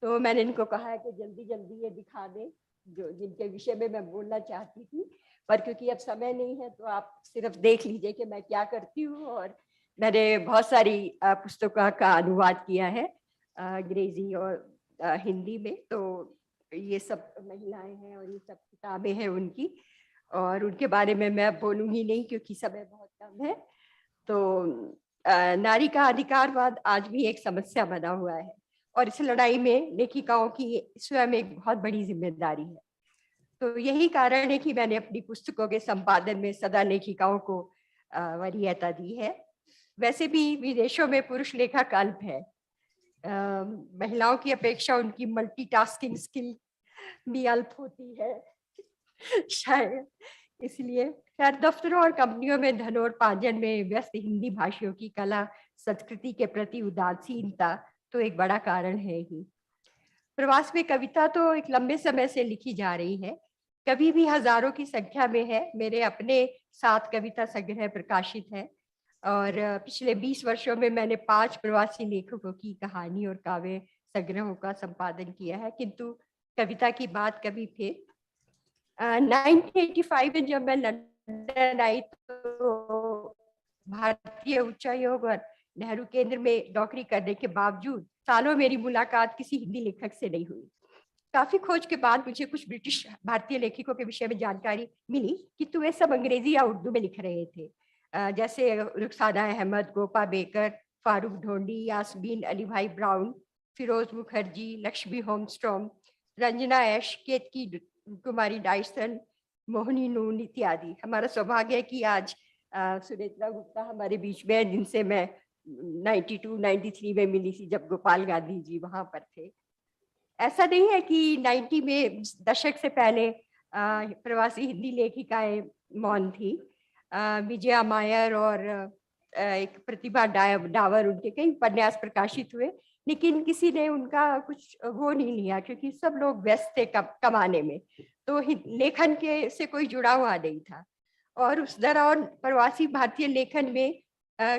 [SPEAKER 5] तो मैंने इनको कहा है कि जल्दी जल्दी ये दिखा दें जो जिनके विषय में मैं बोलना चाहती थी, पर क्योंकि अब समय नहीं है तो आप सिर्फ देख लीजिए कि मैं क्या करती हूँ। और मैंने बहुत सारी पुस्तकों का अनुवाद किया है अंग्रेजी और हिंदी में, तो ये सब महिलाएं हैं और ये सब किताबें हैं उनकी, और उनके बारे में मैं बोलूँगी नहीं क्योंकि समय बहुत कम है। तो नारी का अधिकारवाद आज भी एक समस्या बना हुआ है और इस लड़ाई में लेखिकाओं की स्वयं एक बहुत बड़ी जिम्मेदारी है। तो यही कारण है कि मैंने अपनी पुस्तकों के संपादन में सदा लेखिकाओं को वरीयता दी है। वैसे भी विदेशों में पुरुष लेखक अल्प है, महिलाओं की अपेक्षा उनकी मल्टीटास्किंग स्किल भी अल्प होती है शायद इसलिए। खैर, दफ्तरों और कंपनियों में धनोपार्जन में व्यस्त हिंदी भाषियों की कला संस्कृति के प्रति उदासीनता तो एक बड़ा कारण है ही। प्रवास में कविता तो एक लंबे समय से लिखी जा रही है, कभी भी हजारों की संख्या में है। मेरे अपने 7 कविता संग्रह प्रकाशित है और पिछले 20 वर्षों में मैंने 5 प्रवासी लेखकों की कहानी और काव्य संग्रहों का संपादन किया है, किंतु कविता की बात कभी फिर 1985 में जब मैं लंदन आई तो भारतीय उच्चायोग और नेहरू केंद्र में नौकरी करने के बावजूद सालों मेरी मुलाकात किसी हिंदी लेखक से नहीं हुई। काफी खोज के बाद मुझे कुछ ब्रिटिश भारतीय लेखकों के विषय में जानकारी मिली कि वे सब अंग्रेजी या उर्दू में लिख रहे थे, जैसे रुखसाना अहमद, गोपा बेकर, फारूक ढोंडी, यास्मीन अली भाई ब्राउन, फिरोज मुखर्जी, लक्ष्मी होमस्ट्रॉम, रंजना एश, केतकी कुमारी डायसन, मोहनी नून इत्यादि। हमारा सौभाग्य है कि आज सुनेत्रा गुप्ता हमारे बीच में है, जिनसे मैं 92-93 में मिली थी जब गोपाल गांधी जी वहां पर थे। ऐसा नहीं है कि 90 में दशक से पहले प्रवासी हिंदी लेखिकाएं मौन थी। विजया मायर और एक प्रतिभा डावर, उनके कई उपन्यास प्रकाशित हुए, लेकिन किसी ने उनका कुछ वो नहीं लिया क्योंकि सब लोग व्यस्त थे कमाने में, तो लेखन के से कोई जुड़ा हुआ नहीं था। और उस दौरान प्रवासी भारतीय लेखन में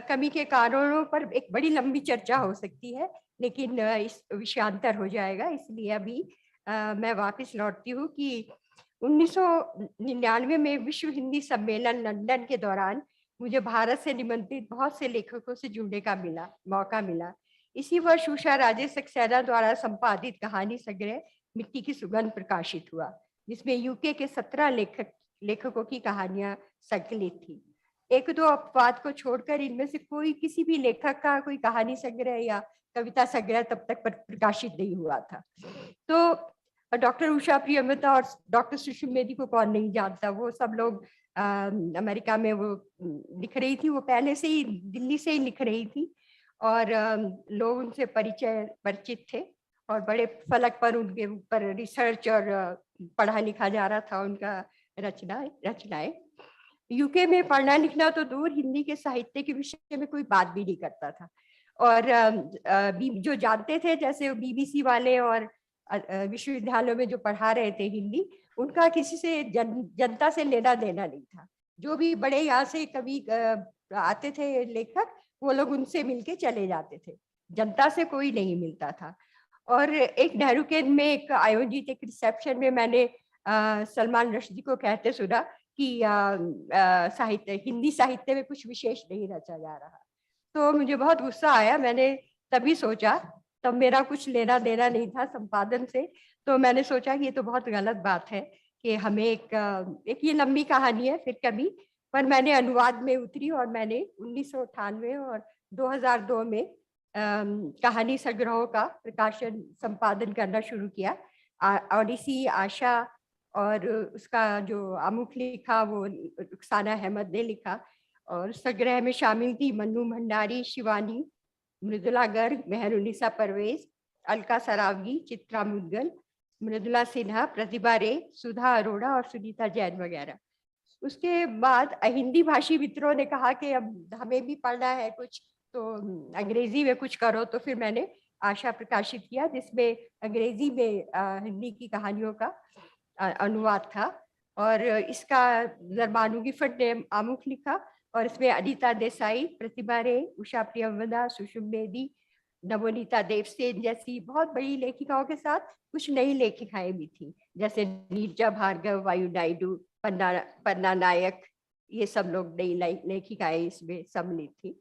[SPEAKER 5] कमी के कारणों पर एक बड़ी लंबी चर्चा हो सकती है, लेकिन इस विषयांतर हो जाएगा, इसलिए अभी मैं वापस लौटती हूँ कि 1999 में विश्व हिंदी सम्मेलन लंदन के दौरान मुझे भारत से निमंत्रित बहुत से लेखकों से जुड़ने का मौका मिला। इसी वर्ष उषा राजेश सक्सेना द्वारा संपादित कहानी संग्रह मिट्टी की सुगंध प्रकाशित हुआ, जिसमें यूके के 17 लेखकों की कहानियां संकलित थी। एक दो अपवाद को छोड़कर इनमें से कोई किसी भी लेखक का कोई कहानी संग्रह या कविता संग्रह तब तक प्रकाशित नहीं हुआ था। तो डॉक्टर उषा प्रियमता और डॉक्टर सुषुम मेदी को कौन नहीं जानता, वो सब लोग अमेरिका में वो लिख रही थी, वो पहले से ही दिल्ली से ही लिख रही थी और लोग उनसे परिचित थे और बड़े फलक पर उनके ऊपर रिसर्च और पढ़ा लिखा जा रहा था उनका रचनाएं। यूके में पढ़ना लिखना तो दूर, हिंदी के साहित्य के विषय में कोई बात भी नहीं करता था। और जो जानते थे, जैसे बीबीसी वाले और विश्वविद्यालयों में जो पढ़ा रहे थे हिंदी, उनका किसी से जनता से लेना देना नहीं था। जो भी बड़े यहाँ से कभी आते थे लेखक, वो लोग उनसे मिलके चले जाते थे, जनता से कोई नहीं मिलता था। और एक नेहरू केंद्र में एक आयोजित एक रिसेप्शन में मैंने सलमान रश्दी को कहते सुना कि हिंदी साहित्य में कुछ विशेष नहीं रचा जा रहा। तो मुझे बहुत गुस्सा आया। मैंने तभी सोचा, तब मेरा कुछ लेना देना नहीं था संपादन से, तो मैंने सोचा कि ये तो बहुत गलत बात है कि हमें एक ये लंबी कहानी है, फिर कभी, पर मैंने अनुवाद में उतरी और मैंने 1998 और 2002 में कहानी संग्रहों का प्रकाशन संपादन करना शुरू किया। ओडिसी, आशा और उसका जो आमुख लिखा वो रुखसाना अहमद ने लिखा, और संग्रह में शामिल थी मन्नू भंडारी, शिवानी, मृदुला गर्ग, मेहरुनिसा परवेज, अलका सरावगी, चित्रा मुदगल, मृदुला सिन्हा, प्रतिभा रे, सुधा अरोड़ा और सुनीता जैन वगैरह। उसके बाद हिंदी भाषी मित्रों ने कहा कि अब हमें भी पढ़ना है कुछ, तो अंग्रेजी में कुछ करो। तो फिर मैंने आशा प्रकाशित किया, जिसमें अंग्रेजी में हिंदी की कहानियों का अनुवाद था, और इसका जरबानू गिफ्ट ने आमुख लिखा, और इसमें अनिता देसाई, प्रतिभा रे, उषा प्रियमदा, सुषुम बेदी, नवनीता देवसेन जैसी बहुत बड़ी लेखिकाओं के साथ कुछ नई लेखिकाएं भी थी, जैसे नीरजा भार्गव, वायु नायडू, पन्ना नायक, ये सब लोग नई लेखिकाएं इसमें सम्मिलित थी।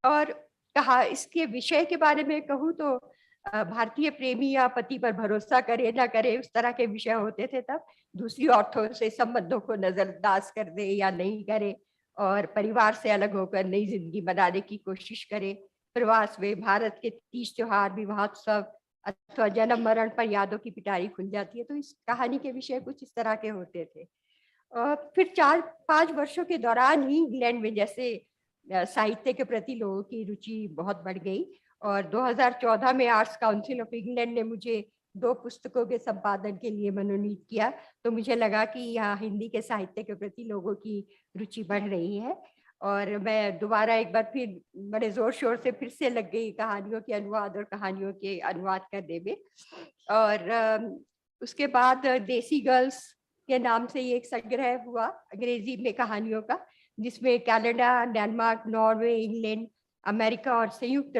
[SPEAKER 5] और कहा इसके विषय के बारे में कहूँ तो भारतीय प्रेमी या पति पर भरोसा करे ना करे, उस तरह के विषय होते थे तब। दूसरी औरतों से संबंधों को नजरअंदाज कर दे या नहीं करे, और परिवार से अलग होकर नई जिंदगी बनाने की कोशिश करे। प्रवास में भारत के 30 त्योहार, विवाहोत्सव अथवा जन्म मरण पर यादों की पिटारी खुल जाती है। तो इस कहानी के विषय कुछ इस तरह के होते थे। फिर 4-5 वर्षों के दौरान ही इंग्लैंड में जैसे साहित्य के प्रति लोगों की रुचि बहुत बढ़ गई, और 2014 में आर्ट्स काउंसिल ऑफ इंग्लैंड ने मुझे 2 पुस्तकों के संपादन के लिए मनोनीत किया। तो मुझे लगा कि यहाँ हिंदी के साहित्य के प्रति लोगों की रुचि बढ़ रही है, और मैं दोबारा एक बार फिर बड़े जोर शोर से फिर से लग गई कहानियों के अनुवाद और कहानियों के अनुवाद करने में। और उसके बाद देसी गर्ल्स के नाम से ये एक संग्रह हुआ अंग्रेजी में कहानियों का, जिसमें Canada, Denmark, Norway, England, America और संयुक्त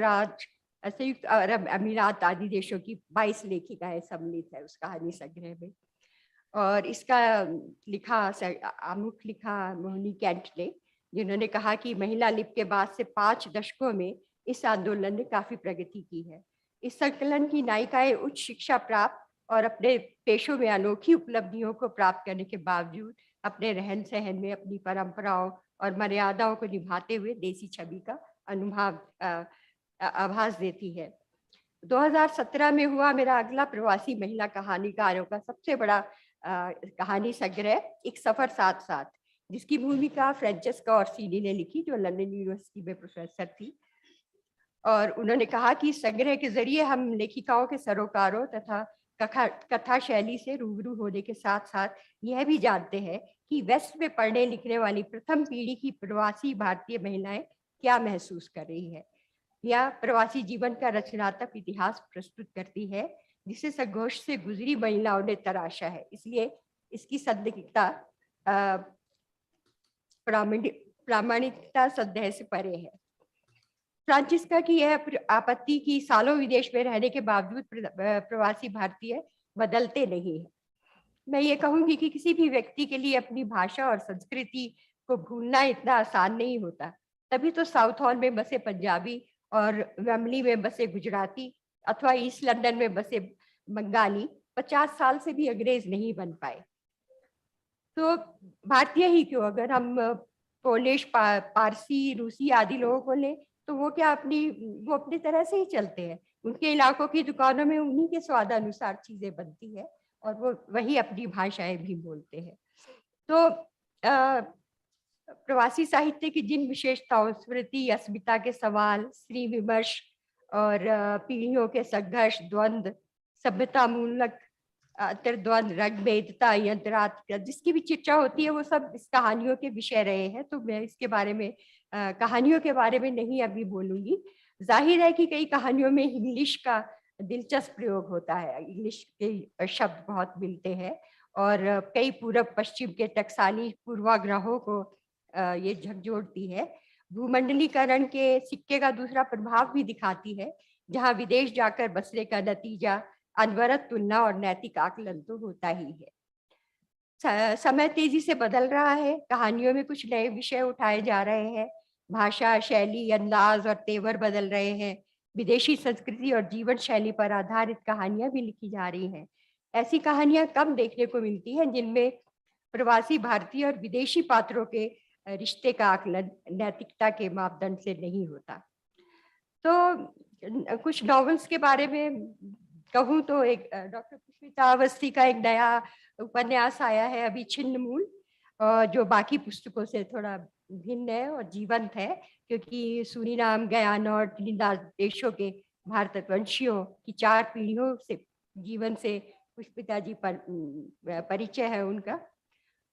[SPEAKER 5] अरब अमीरात आदि देशों की 22 लेखिकाएं सम्मिलित है उस कहानी संग्रह में। और इसका आमुख लिखा मोहनी कैंट ने, जिन्होंने कहा कि महिला लिप के बाद से 5 दशकों में इस आंदोलन ने काफी प्रगति की है। इस संकलन की नायिकाएं उच्च शिक्षा प्राप्त और अपने पेशों में अनोखी उपलब्धियों को प्राप्त करने के बावजूद अपने रहन सहन में अपनी परंपराओं और मर्यादाओं को निभाते हुए देसी छवि का आभास देती है। 2017 में हुआ मेरा अगला प्रवासी महिला कहानीकारों का सबसे बड़ा कहानी संग्रह एक सफर साथ साथ, जिसकी भूमिका फ्रेंचेस्का ऑर्सिनी ने लिखी, जो लंदन यूनिवर्सिटी में प्रोफेसर थी। और उन्होंने कहा कि संग्रह के जरिए हम लेखिकाओं के सरोकारों तथा कथा शैली से रूबरू होने के साथ साथ यह भी जानते हैं कि वेस्ट में पढ़ने लिखने वाली प्रथम पीढ़ी की प्रवासी भारतीय महिलाएं क्या महसूस कर रही है। यह प्रवासी जीवन का रचनात्मक इतिहास प्रस्तुत करती है जिसे संघर्ष से गुजरी महिलाओं ने तराशा है। इसलिए इसकी संदिग्धता प्रामाणिकता संदेह से परे है। फ्रांसिस्का की यह आपत्ति कि सालों विदेश में रहने के बावजूद प्रवासी भारतीय बदलते नहीं है। मैं ये कहूंगी कि किसी भी व्यक्ति के लिए अपनी भाषा और संस्कृति को भूलना इतना आसान नहीं होता। तभी तो साउथ हॉल में बसे पंजाबी और वेम्बली में बसे गुजराती अथवा ईस्ट लंदन में बसे बंगाली 50 साल से भी अंग्रेज नहीं बन पाए। तो भारतीय ही क्यों, अगर हम पोलिश, पारसी, रूसी आदि लोगों को लें तो वो अपनी तरह से ही चलते हैं। उनके इलाकों की दुकानों में उन्हीं के स्वादानुसार चीजें बनती है और वो वही अपनी भाषाएं भी बोलते हैं। तो प्रवासी साहित्य की जिन विशेषताओं, स्मृति, अस्मिता के सवाल, स्त्री विमर्श और पीढ़ियों के संघर्ष, द्वंद्व, सभ्यता मूलक अंतर्द्वंद, रंगभेदता, यंत्रार्थ, जिसकी भी चर्चा होती है वो सब इस कहानियों के विषय रहे हैं। तो मैं इसके बारे में कहानियों के बारे में नहीं अभी बोलूंगी। जाहिर है कि कई कहानियों में इंग्लिश का दिलचस्प प्रयोग होता है, इंग्लिश के शब्द बहुत मिलते हैं और कई पूर्व पश्चिम के टकसाली पूर्वाग्रहों को ये झकझोरती है। भूमंडलीकरण के सिक्के का दूसरा प्रभाव भी दिखाती है, जहां विदेश जाकर बसने का नतीजा अनवरत तुलना और नैतिक आकलन तो होता ही है। समय तेजी से बदल रहा है, कहानियों में कुछ नए विषय उठाए जा रहे हैं, भाषा, शैली, अंदाज और तेवर बदल रहे हैं, विदेशी संस्कृति और जीवन शैली पर आधारित कहानियां भी लिखी जा रही हैं। ऐसी कहानियां कम देखने को मिलती हैं जिनमें प्रवासी भारतीय और विदेशी पात्रों के रिश्ते का आकलन नैतिकता के मापदंड से नहीं होता। तो कुछ नॉवेल्स के बारे में कहूँ तो एक डॉक्टर पुष्पिता अवस्थी का एक नया उपन्यास आया है अभी, छिन्न मूल, जो बाकी पुस्तकों से थोड़ा भिन्न है और जीवंत है, क्योंकि सूरीनाम, गयाना और ट्रिनिदाद देशों के भारतवंशियों की 4 पीढ़ियों से जीवन से पुष्पिता जी पर परिचय है उनका।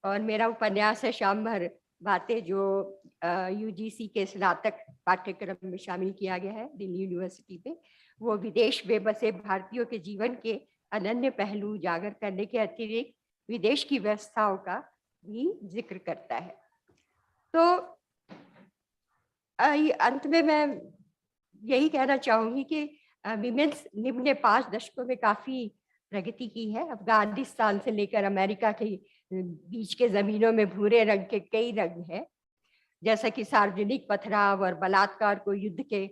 [SPEAKER 5] और मेरा उपन्यास है शाम भर बातें, जो यूजीसी के स्नातक पाठ्यक्रम में शामिल किया गया है दिल्ली यूनिवर्सिटी पे। वो विदेश में बसे भारतीयों के जीवन के अनन्य पहलू उजागर करने के अतिरिक्त विदेश की व्यवस्थाओं का भी जिक्र करता है। तो अंत में मैं यही कहना चाहूंगी कि विमेंस लिब ने 5 दशकों में काफी प्रगति की है। अफगानिस्तान से लेकर अमेरिका के बीच के जमीनों में भूरे रंग के कई रंग हैं, जैसा कि सार्वजनिक पथराव और बलात्कार को युद्ध के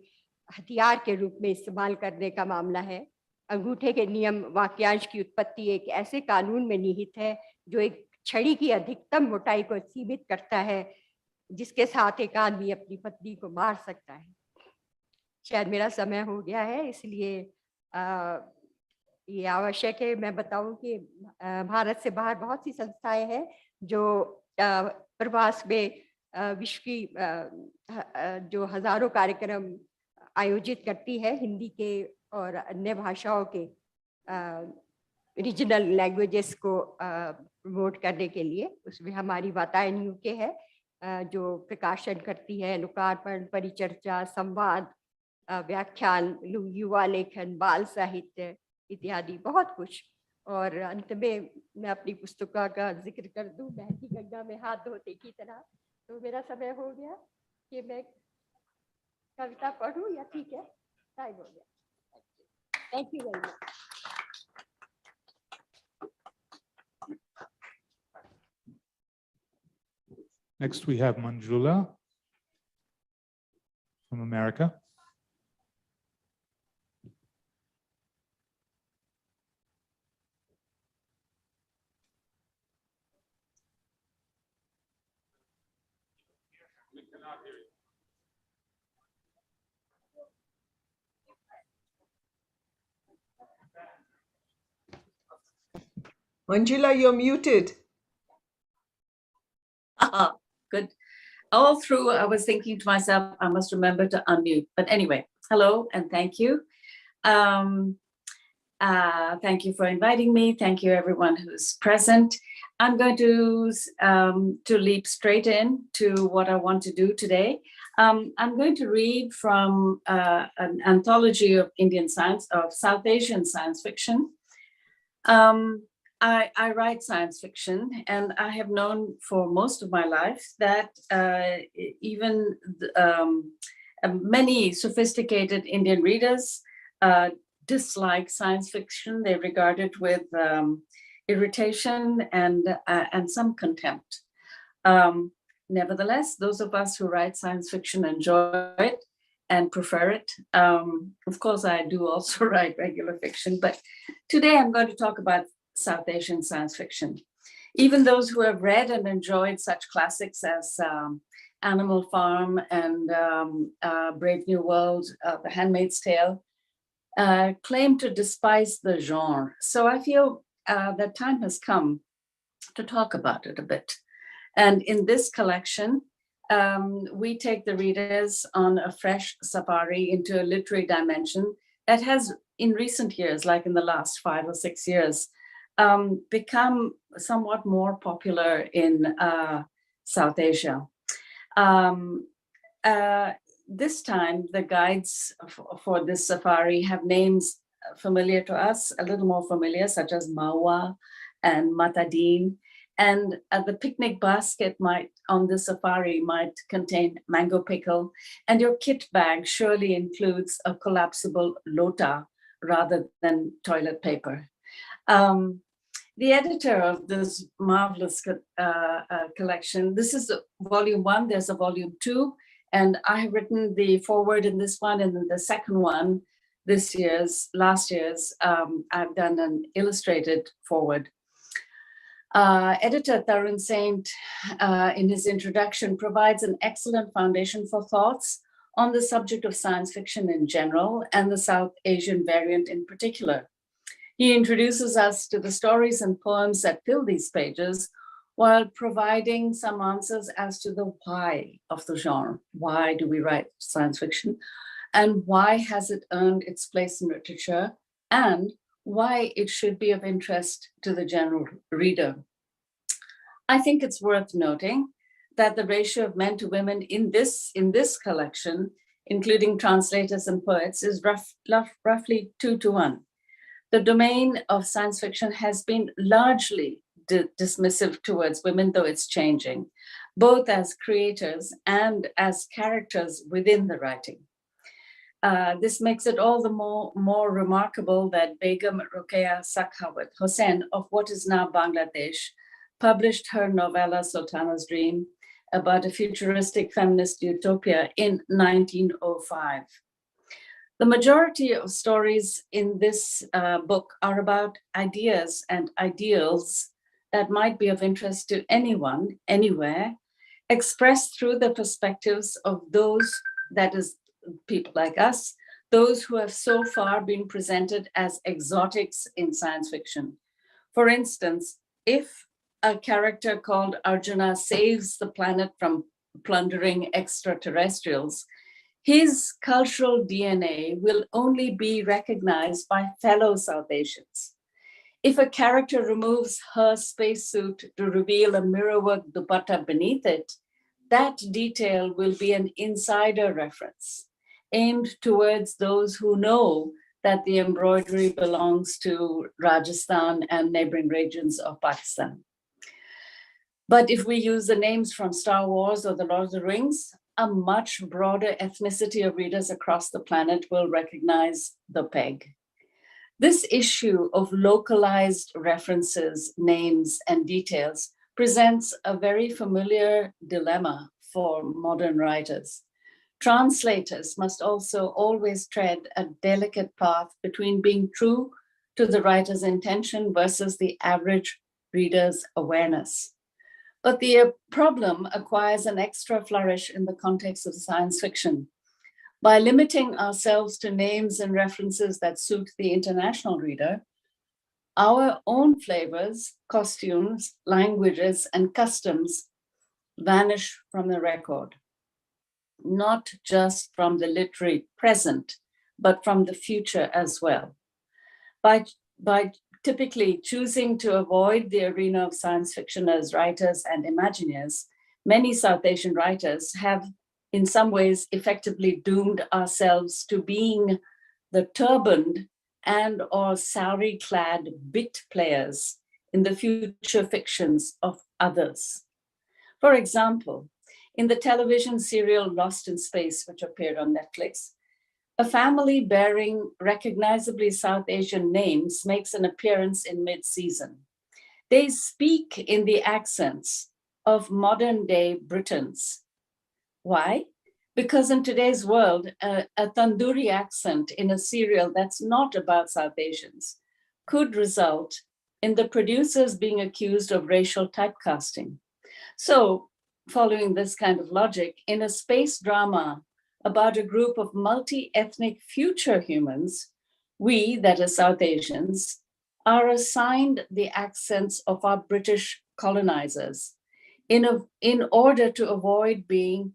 [SPEAKER 5] हथियार के रूप में इस्तेमाल करने का मामला है। अंगूठे के नियम वाक्यांश की उत्पत्ति एक ऐसे कानून में निहित है जो एक छड़ी की अधिकतम मोटाई को सीमित करता है, जिसके साथ एक आदमी अपनी पत्नी को मार सकता है। शायद मेरा समय हो गया है, इसलिए ये आवश्यक है मैं बताऊं कि भारत से बाहर बहुत सी संस्थाएं हैं जो प्रवास में विश्व की जो हजारों कार्यक्रम आयोजित करती है हिंदी के और अन्य भाषाओं के रीजनल लैंग्वेजेस को प्रमोट करने के लिए। उसमें हमारी वातायन यूके है जो प्रकाशन करती है, लोकार्पण, परिचर्चा, संवाद, व्याख्यान, युवा लेखन, बाल साहित्य इत्यादि बहुत कुछ। और अंत में मैं अपनी पुस्तकों का जिक्र कर दूं, बहती गंगा में हाथ धोते की तरह। तो मेरा समय हो गया कि मैं कविता पढ़ूं या ठीक है, टाइम हो गया। Thank you very much.
[SPEAKER 2] Next, we have Manjula from America.
[SPEAKER 4] Manjula, you're muted.
[SPEAKER 6] Good. All through, I was thinking to myself, I must remember to unmute. But anyway, hello and thank you. Thank you for inviting me. Thank you, everyone who's present. I'm going to leap straight in to what I want to do today. I'm going to read from an anthology of Indian science, of South Asian science fiction. I write science fiction, and I have known for most of my life that even many sophisticated Indian readers dislike science fiction. They regard it with irritation and some contempt. Nevertheless, those of us who write science fiction enjoy it and prefer it. Of course, I do also write regular fiction, but today I'm going to talk about South Asian science fiction. Even those who have read and enjoyed such classics as Animal Farm and Brave New World, The Handmaid's Tale, claim to despise the genre. So I feel that time has come to talk about it a bit. And in this collection, we take the readers on a fresh safari into a literary dimension that has, in recent years, like in the last 5 or 6 years, become somewhat more popular in South Asia. This time, the guides for this safari have names familiar to us, a little more familiar, such as Mawa and Matadine. And the picnic basket on the safari might contain mango pickle, and your kit bag surely includes a collapsible lota rather than toilet paper. The editor of this marvelous collection, this is volume 1, there's a volume 2, and I have written the foreword in this one, and in the second one, last year's, I've done an illustrated foreword. Editor Tarun Saint, in his introduction, provides an excellent foundation for thoughts on the subject of science fiction in general and the South Asian variant in particular. He introduces us to the stories and poems that fill these pages while providing some answers as to the why of the genre. Why do we write science fiction? And why has it earned its place in literature? And why it should be of interest to the general reader. I think it's worth noting that the ratio of men to women in this collection, including translators and poets, is roughly 2 to 1. The domain of science fiction has been largely dismissive towards women, though it's changing, both as creators and as characters within the writing. This makes it all the more remarkable that Begum Rokeya Sakhawat Hossain of what is now Bangladesh published her novella Sultana's Dream about a futuristic feminist utopia in 1905. The majority of stories in this book are about ideas and ideals that might be of interest to anyone, anywhere, expressed through the perspectives of those, that is, people like us, those who have so far been presented as exotics in science fiction. For instance, if a character called Arjuna saves the planet from plundering extraterrestrials, his cultural DNA will only be recognized by fellow South Asians. If a character removes her spacesuit to reveal a mirrorwork dupatta beneath it, that detail will be an insider reference aimed towards those who know that the embroidery belongs to Rajasthan and neighboring regions of Pakistan. But if we use the names from Star Wars or The Lord of the Rings, a much broader ethnicity of readers across the planet will recognize the peg. This issue of localized references, names, and details presents a very familiar dilemma for modern writers. Translators must also always tread a delicate path between being true to the writer's intention versus the average reader's awareness. But the problem acquires an extra flourish in the context of science fiction. By limiting ourselves to names and references that suit the international reader, our own flavors, costumes, languages, and customs vanish from the record, not just from the literary present, but from the future as well. By typically choosing to avoid the arena of science fiction as writers and imagineers, many South Asian writers have in some ways effectively doomed ourselves to being the turbaned and or sari-clad bit players in the future fictions of others. For example, in the television serial Lost in Space, which appeared on Netflix, a family bearing recognizably South Asian names makes an appearance in mid-season. They speak in the accents of modern-day Britons. Why? Because in today's world, a Tandoori accent in a serial that's not about South Asians could result in the producers being accused of racial typecasting. So, following this kind of logic, in a space drama about a group of multi-ethnic future humans, we, that is South Asians, are assigned the accents of our British colonizers in order to avoid being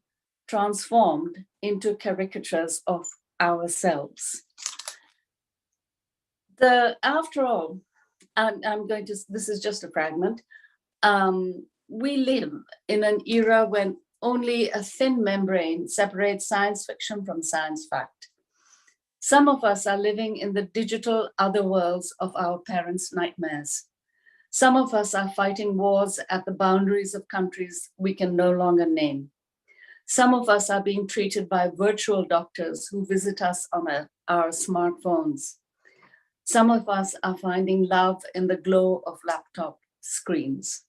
[SPEAKER 6] transformed into caricatures of ourselves. After all, this is just a fragment. We live in an era when only a thin membrane separates science fiction from science fact. Some of us are living in the digital otherworlds of our parents' nightmares. Some of us are fighting wars at the boundaries of countries we can no longer name. Some of us are being treated by virtual doctors who visit us on our smartphones. Some of us are finding love in the glow of laptop screens.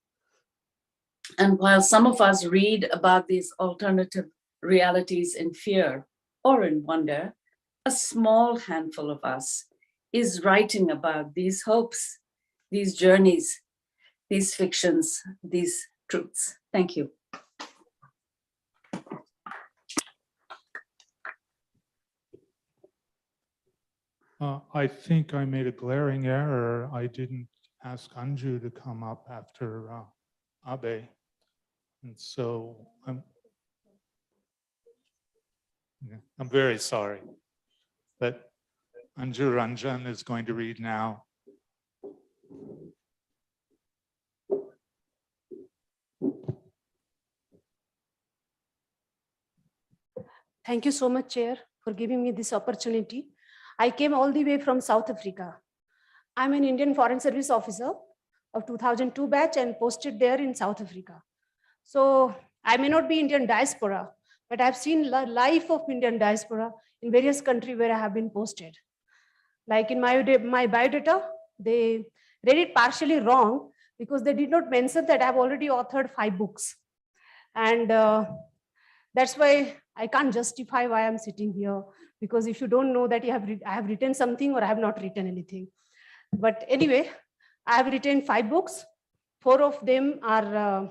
[SPEAKER 6] And while some of us read about these alternative realities in fear or in wonder, a small handful of us is writing about these hopes, these journeys, these fictions, these truths. Thank you.
[SPEAKER 2] I think I made a glaring error. I didn't ask Anju to come up after Abe. And so I'm very sorry. But Anju Ranjan is going to read now.
[SPEAKER 7] Thank you so much, Chair, for giving me this opportunity. I came all the way from South Africa. I'm an Indian Foreign Service officer of 2002 batch and posted there in South Africa. So I may not be Indian diaspora, but I've seen the life of Indian diaspora in various countries where I have been posted. Like in my biodata, they read it partially wrong because they did not mention that I've already authored 5 books. And that's why I can't justify why I'm sitting here, because if you don't know that I have written something or I have not written anything. But anyway, I have written 5 books. 4 of them are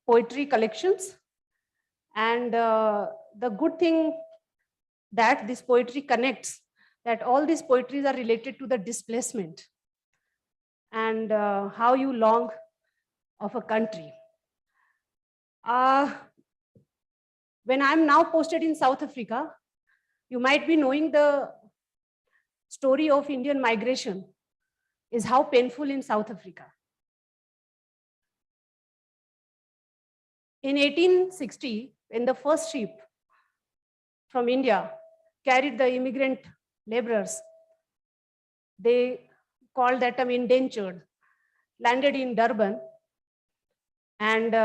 [SPEAKER 7] poetry collections. And the good thing that this poetry connects, that all these poetries are related to the displacement and how you long of a country. When I'm now posted in South Africa, you might be knowing the story of Indian migration is how painful in South Africa. In 1860, when the first ship from India carried the immigrant laborers, they called that term indentured, landed in Durban, and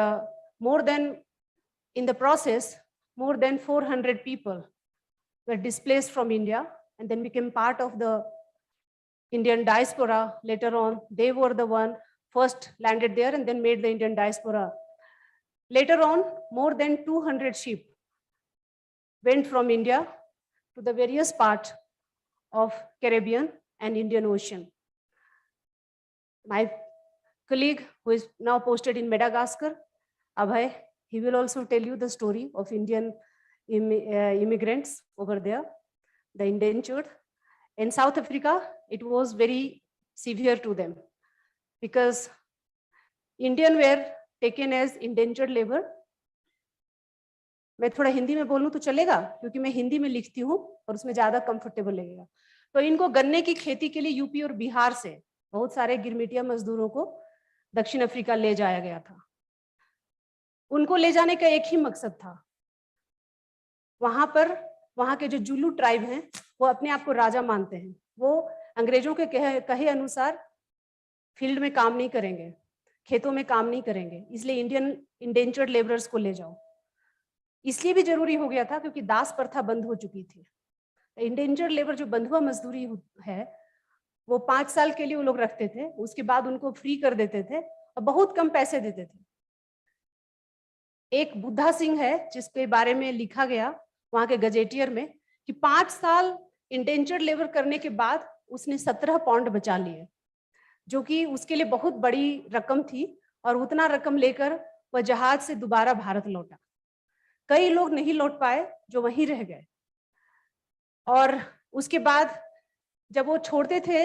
[SPEAKER 7] in the process, more than 400 people were displaced from India and then became part of the Indian diaspora later on. They were the one first landed there and then made the Indian diaspora. Later on, more than 200 ship went from India to the various parts of Caribbean and Indian Ocean. My colleague, who is now posted in Madagascar, Abhay. He will also tell you the story of Indian immigrants over there, the indentured. In South Africa, it was very severe to them because Indian were taken as indentured labor. मैं थोड़ा हिंदी में बोलूं तो चलेगा क्योंकि मैं हिंदी में लिखती हूँ और उसमें ज्यादा कंफर्टेबल लगेगा। तो इनको गन्ने की खेती के लिए यूपी और बिहार से बहुत सारे गिरमिटिया मजदूरों को दक्षिण अफ्रीका ले जाया गया था। उनको ले जाने का एक ही मकसद था, वहां के जो जुलू ट्राइब हैं वो अपने आप को राजा मानते हैं। वो अंग्रेजों के कहे अनुसार फील्ड में काम नहीं करेंगे, खेतों में काम नहीं करेंगे, इसलिए इंडियन इंडेंचर्ड लेबरर्स को ले जाओ। इसलिए भी जरूरी हो गया था क्योंकि दास प्रथा बंद हो चुकी थी। इंडेंचर्ड लेबर जो बंधुआ मजदूरी है वो 5 साल के लिए वो लोग रखते थे, उसके बाद उनको फ्री कर देते थे और बहुत कम पैसे देते थे। एक बुद्धा सिंह है जिसके बारे में लिखा गया वहां के गजेटियर में कि 5 साल इंडेंचर्ड लेबर करने के बाद उसने 17 पाउंड बचा लिए, जो कि उसके लिए बहुत बड़ी रकम थी और उतना रकम लेकर वह जहाज से दोबारा भारत लौटा। कई लोग नहीं लौट पाए जो वहीं रह गए और उसके बाद जब वो छोड़ते थे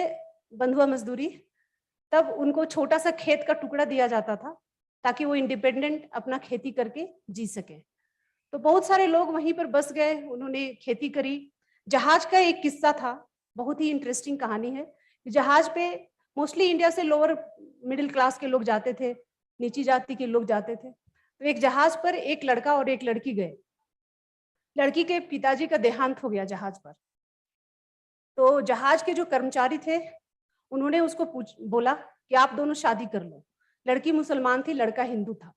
[SPEAKER 7] बंधुआ मजदूरी तब उनको छोटा सा खेत का टुकड़ा दिया जाता था ताकि वो इंडिपेंडेंट अपना खेती करके जी सके। तो बहुत सारे लोग वहीं पर बस गए, उन्होंने खेती करी। जहाज का एक किस्सा था, बहुत ही इंटरेस्टिंग कहानी है। जहाज पे मोस्टली इंडिया से लोअर मिडिल क्लास के लोग जाते थे, नीची जाति के लोग जाते थे। तो एक जहाज पर एक लड़का और एक लड़की गए। लड़की के पिताजी का देहांत हो गया जहाज पर। तो जहाज के जो कर्मचारी थे उन्होंने उसको बोला कि आप दोनों शादी कर लो। लड़की मुसलमान थी, लड़का हिंदू था,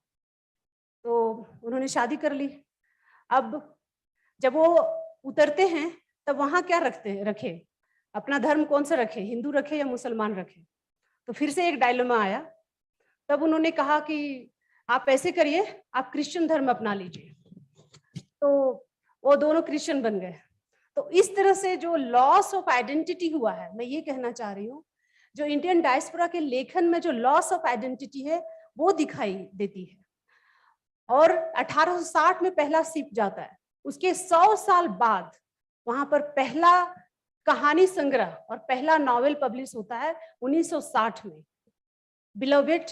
[SPEAKER 7] तो उन्होंने शादी कर ली। अब जब वो उतरते हैं तब वहां क्या रखे, अपना धर्म कौन सा रखे, हिंदू रखे या मुसलमान रखे। तो फिर से एक डायलेमा आया। तब उन्होंने कहा कि आप ऐसे करिए, आप क्रिश्चियन धर्म अपना लीजिए। तो वो दोनों क्रिश्चियन बन गए। तो इस तरह से जो लॉस ऑफ आइडेंटिटी हुआ है, मैं ये कहना चाह रही हूँ, जो इंडियन डायस्पोरा के लेखन में जो लॉस ऑफ आइडेंटिटी है वो दिखाई देती है। और 1860 में पहला शिप जाता है, उसके 100 साल बाद वहां पर पहला कहानी संग्रह और पहला नॉवेल पब्लिश होता है 1960 में, बिलोवेड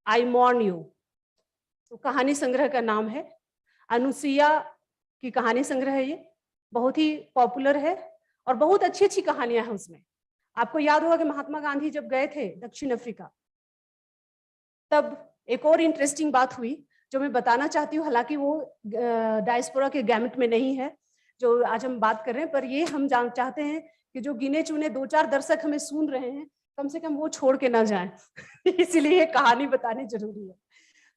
[SPEAKER 7] आई मॉर्न यू। तो कहानी संग्रह का नाम है, अनुसुईया की कहानी संग्रह है। ये बहुत ही पॉपुलर है और बहुत अच्छी अच्छी कहानियां हैं उसमें। आपको याद होगा कि महात्मा गांधी जब गए थे दक्षिण अफ्रीका तब एक और इंटरेस्टिंग बात हुई जो मैं बताना चाहती हूँ। हालांकि वो डायस्पोरा के गैमेट में नहीं है जो आज हम बात कर रहे हैं, पर ये हम चाहते हैं कि जो गिने चुने 2-4 दर्शक हमें सुन रहे हैं कम से कम वो छोड़ के ना जाएं इसीलिए ये कहानी बतानी जरूरी है।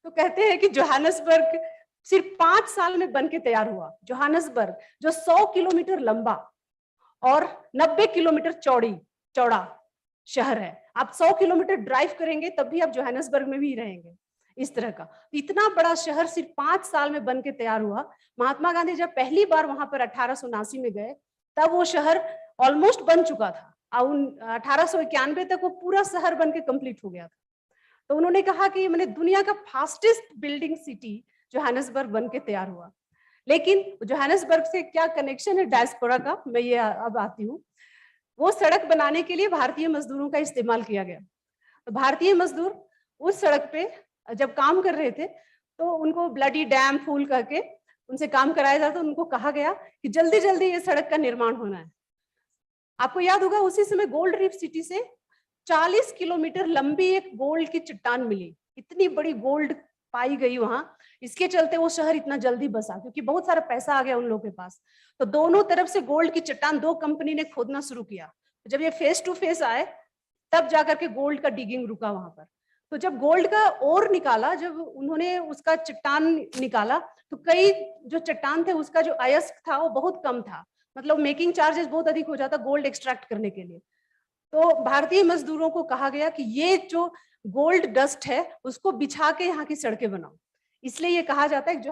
[SPEAKER 7] तो कहते हैं कि जोहानसबर्ग सिर्फ 5 साल में बन के तैयार हुआ। जोहानसबर्ग जो 100 किलोमीटर लंबा और 90 किलोमीटर चौड़ा शहर है, आप 100 किलोमीटर ड्राइव करेंगे तब भी आप जोहानसबर्ग में भी रहेंगे। इस तरह का इतना बड़ा शहर सिर्फ 5 साल में बन के तैयार हुआ। महात्मा गांधी जब पहली बार वहां पर 1879 में गए तब वो शहर ऑलमोस्ट बन चुका था। 1891 तक वो पूरा शहर बन के कंप्लीट हो गया था। तो उन्होंने कहा कि मैंने दुनिया का फास्टेस्ट बिल्डिंग सिटी जोहानसबर्ग बन के तैयार हुआ। लेकिन जोहानसबर्ग से क्या कनेक्शन है डायस्पोरा का, मैं ये अब आती हूँ। वो सड़क बनाने के लिए भारतीय मजदूरों का इस्तेमाल किया गया। तो भारतीय मजदूर उस सड़क पे जब काम कर रहे थे तो उनको ब्लडी डैम फूल करके उनसे काम कराया जाता। उनको कहा गया कि जल्दी जल्दी ये सड़क का निर्माण होना है। आपको याद होगा उसी समय गोल्ड रीफ सिटी से 40 किलोमीटर लंबी एक गोल्ड की चट्टान मिली। इतनी बड़ी गोल्ड पाई गई वहां, इसके चलते वो शहर इतना जल्दी बसा क्योंकि बहुत सारा पैसा आ गया उन लोगों के पास। तो दोनों तरफ से गोल्ड की चट्टान 2 कंपनी ने खोदना शुरू किया। जब ये फेस टू फेस आए तब जाकर के गोल्ड का डिगिंग रुका वहां पर। तो जब गोल्ड का ओर निकाला, जब उन्होंने उसका चट्टान निकाला तो कई जो चट्टान थे उसका जो अयस्क था वो बहुत कम था, मतलब मेकिंग चार्जेस बहुत अधिक हो जाता गोल्ड एक्सट्रैक्ट करने के लिए। तो भारतीय मजदूरों को कहा गया कि ये जो गोल्ड डस्ट है उसको बिछा के यहाँ की सड़कें बनाओ। इसलिए ये कहा जाता है कि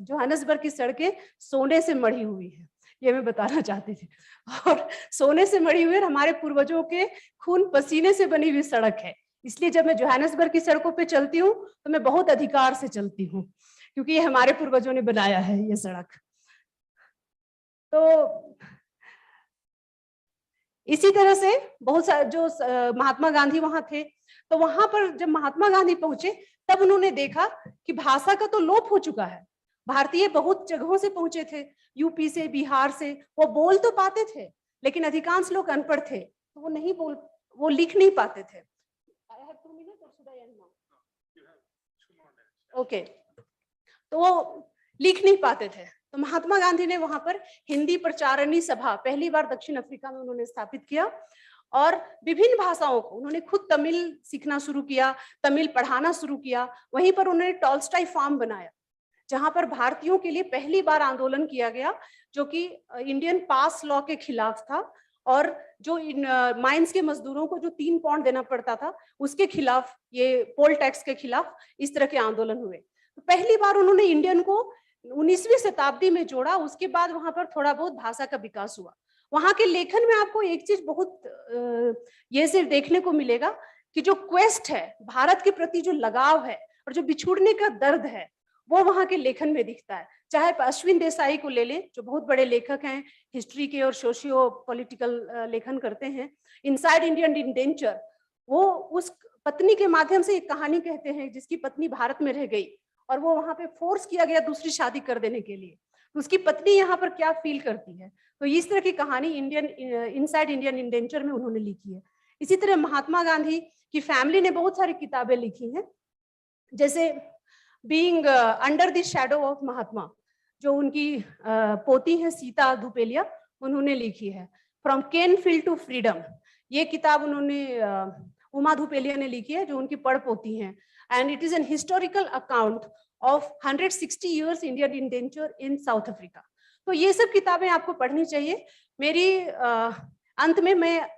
[SPEAKER 7] जोहानसबर्ग की सड़कें सोने से मढ़ी हुई है। ये मैं बताना चाहती थी। और सोने से मढ़ी हुई हमारे पूर्वजों के खून पसीने से बनी हुई सड़क है, इसलिए जब मैं जोहानिसबर्ग की सड़कों पे चलती हूँ तो मैं बहुत अधिकार से चलती हूँ, क्योंकि ये हमारे पूर्वजों ने बनाया है ये सड़क। तो इसी तरह से बहुत सारे जो महात्मा गांधी वहां थे, तो वहां पर जब महात्मा गांधी पहुंचे तब उन्होंने देखा कि भाषा का तो लोप हो चुका है। भारतीय बहुत जगहों से पहुंचे थे, यूपी से, बिहार से, वो बोल तो पाते थे लेकिन अधिकांश लोग अनपढ़ थे, तो वो लिख नहीं पाते थे। ओके, तो वो लिख नहीं पाते थे। तो महात्मा गांधी ने वहां पर हिंदी प्रचारणी सभा पहली बार दक्षिण अफ्रीका में उन्होंने स्थापित किया और विभिन्न भाषाओं को उन्होंने खुद तमिल सीखना शुरू किया, तमिल पढ़ाना शुरू किया। वहीं पर उन्होंने टॉल्स्टॉय फार्म बनाया जहां पर भारतीयों के लिए पहली बार आंदोलन किया गया, जो कि इंडियन पास लॉ के खिलाफ था और जो माइंस के मजदूरों को जो 3 पाउंड देना पड़ता था उसके खिलाफ, ये पोल टैक्स के खिलाफ इस तरह के आंदोलन हुए। तो पहली बार उन्होंने इंडियन को 19वीं शताब्दी में जोड़ा। उसके बाद वहां पर थोड़ा बहुत भाषा का विकास हुआ। वहां के लेखन में आपको एक चीज बहुत ये से देखने को मिलेगा कि जो क्वेस्ट है, भारत के प्रति जो लगाव है और जो बिछुड़ने का दर्द है, वो वहां के लेखन में दिखता है। चाहे अश्विन देसाई को ले लें, जो बहुत बड़े लेखक हैं, हिस्ट्री के और सोशियो पॉलिटिकल लेखन करते हैं। इनसाइड इंडियन इंडेंचर, वो उस पत्नी के माध्यम से एक कहानी कहते हैं जिसकी पत्नी भारत में रह गई और वो वहां पे फोर्स किया गया दूसरी शादी कर देने के लिए, तो उसकी पत्नी यहाँ पर क्या फील करती है। तो इस तरह की कहानी इनसाइड इंडियन इंडेंचर में उन्होंने लिखी है। इसी तरह महात्मा गांधी की फैमिली ने बहुत सारी किताबें लिखी हैं, जैसे being under the shadow of Mahatma, जो उनकी पोती है सीता धुपेलिया, उन्होंने लिखी है। From cane field to freedom, ये किताब उन्होंने उमा धुपेलिया ने लिखी है, जो उनकी पड़ पोती हैं। And it is an historical account of 160 years Indian indenture in south Africa. तो ये सब किताबें आपको पढ़नी चाहिए। मेरी अंत में मैं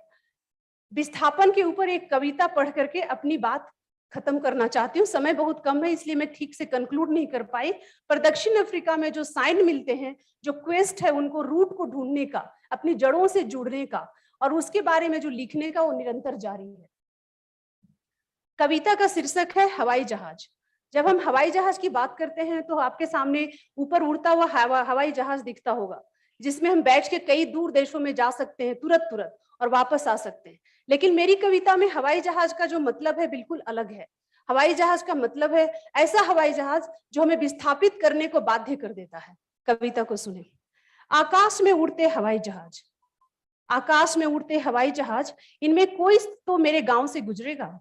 [SPEAKER 7] विस्थापन के ऊपर एक कविता पढ़ करके अपनी बात खत्म करना चाहती हूँ। समय बहुत कम है इसलिए मैं ठीक से कंक्लूड नहीं कर पाई, पर दक्षिण अफ्रीका में जो साइन मिलते हैं, जो क्वेस्ट है उनको रूट को ढूंढने का, अपनी जड़ों से जुड़ने का और उसके बारे में जो लिखने का, वो निरंतर जारी है। कविता का शीर्षक है हवाई जहाज। जब हम हवाई जहाज की बात करते हैं तो आपके सामने ऊपर उड़ता हुआ हवाई जहाज दिखता होगा, जिसमें हम बैठ के कई दूर देशों में जा सकते हैं तुरंत और वापस आ सकते हैं। लेकिन मेरी कविता में हवाई जहाज का जो मतलब है बिल्कुल अलग है। हवाई जहाज का मतलब है ऐसा हवाई जहाज जो हमें विस्थापित करने को बाध्य कर देता है। कविता को सुने। आकाश में उड़ते हवाई जहाज, आकाश में उड़ते हवाई जहाज, इनमें कोई तो मेरे गांव से गुजरेगा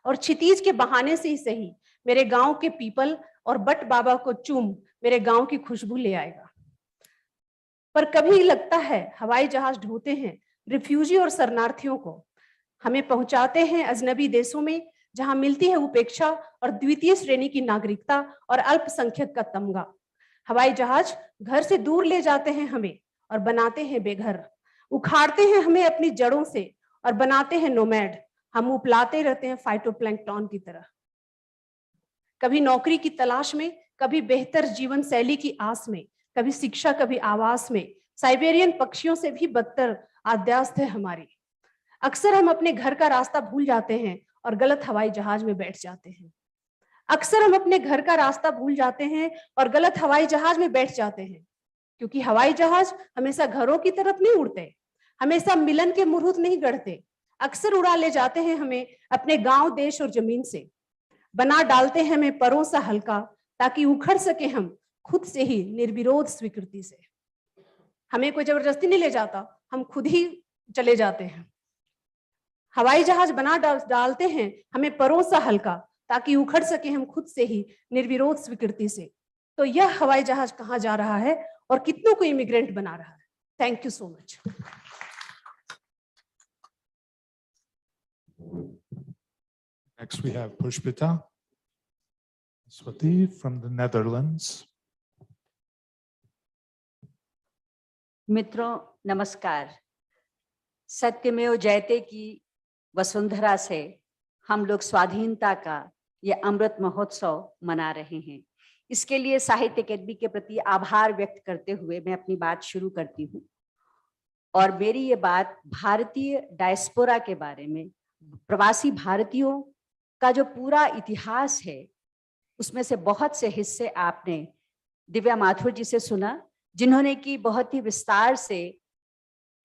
[SPEAKER 7] और क्षितिज के बहाने से ही सही मेरे गांव के पीपल और बट बाबा को चूम मेरे गांव की खुशबू ले आएगा। पर कभी लगता है हवाई जहाज ढोते हैं रिफ्यूजी और शरणार्थियों को, हमें पहुंचाते हैं अजनबी देशों में जहां मिलती है उपेक्षा और द्वितीय श्रेणी की नागरिकता और अल्पसंख्यक का तमगा। हवाई जहाज घर से दूर ले जाते हैं हमें और बनाते हैं बेघर, उखाड़ते हैं हमें अपनी जड़ों से और बनाते हैं नोमैड। हम उपलाते रहते हैं फाइटोप्लैंक्टन की तरह, कभी नौकरी की तलाश में, कभी बेहतर जीवन शैली की आस में, कभी शिक्षा, कभी आवास में। साइबेरियन पक्षियों से भी बदतर आद्यास्त है हमारी। अक्सर हम अपने घर का रास्ता भूल जाते हैं और गलत हवाई जहाज में बैठ जाते हैं। अक्सर हम अपने घर का रास्ता भूल जाते हैं और गलत हवाई जहाज में बैठ जाते हैं, क्योंकि हवाई जहाज हमेशा घरों की तरफ नहीं उड़ते, हमेशा मिलन के मुहूर्त नहीं गढ़ते। अक्सर उड़ा ले जाते हैं हमें अपने गांव, देश और जमीन से, बना डालते हैं हमें परों सा हल्का ताकि उखड़ सके हम खुद से ही निर्विरोध स्वीकृति से। हमें कोई जबरदस्ती नहीं ले जाता, हम खुद ही चले जाते हैं। हवाई जहाज बना डालते हैं हमें परों सा हल्का ताकि उखड़ सके हम खुद से ही निर्विरोध स्वीकृति से। तो यह हवाई जहाज कहाँ जा रहा है और कितनों को इमिग्रेंट बना रहा है। Thank you so much.
[SPEAKER 2] Next we have Pushpita Swati from the Netherlands.
[SPEAKER 8] मित्रों नमस्कार। सत्यमेव जयते की वसुंधरा से हम लोग स्वाधीनता का ये अमृत महोत्सव मना रहे हैं। इसके लिए साहित्य अकादमी के प्रति आभार व्यक्त करते हुए मैं अपनी बात शुरू करती हूँ। और मेरी ये बात भारतीय डायस्पोरा के बारे में प्रवासी भारतीयों का जो पूरा इतिहास है उसमें से बहुत से हिस्से आपने दिव्या माथुर जी से सुना, जिन्होंने की बहुत ही विस्तार से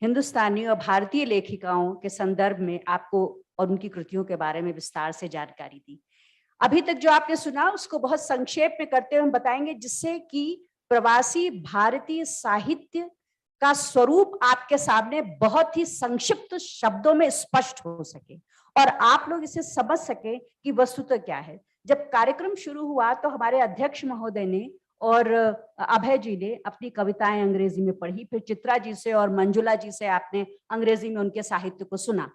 [SPEAKER 8] हिंदुस्तानी और भारतीय लेखिकाओं के संदर्भ में आपको और उनकी कृतियों के बारे में विस्तार से जानकारी दी। अभी तक जो आपने सुना उसको बहुत संक्षेप में करते हुए हम बताएंगे, जिससे कि प्रवासी भारतीय साहित्य का स्वरूप आपके सामने बहुत ही संक्षिप्त शब्दों में स्पष्ट हो सके और आप लोग इसे समझ सके कि वस्तुतः क्या है। जब कार्यक्रम शुरू हुआ तो हमारे अध्यक्ष महोदय ने और अभय जी ने अपनी कविताएं अंग्रेजी में पढ़ी, फिर चित्रा जी से और मंजुला जी से आपने अंग्रेजी में उनके साहित्य को सुना।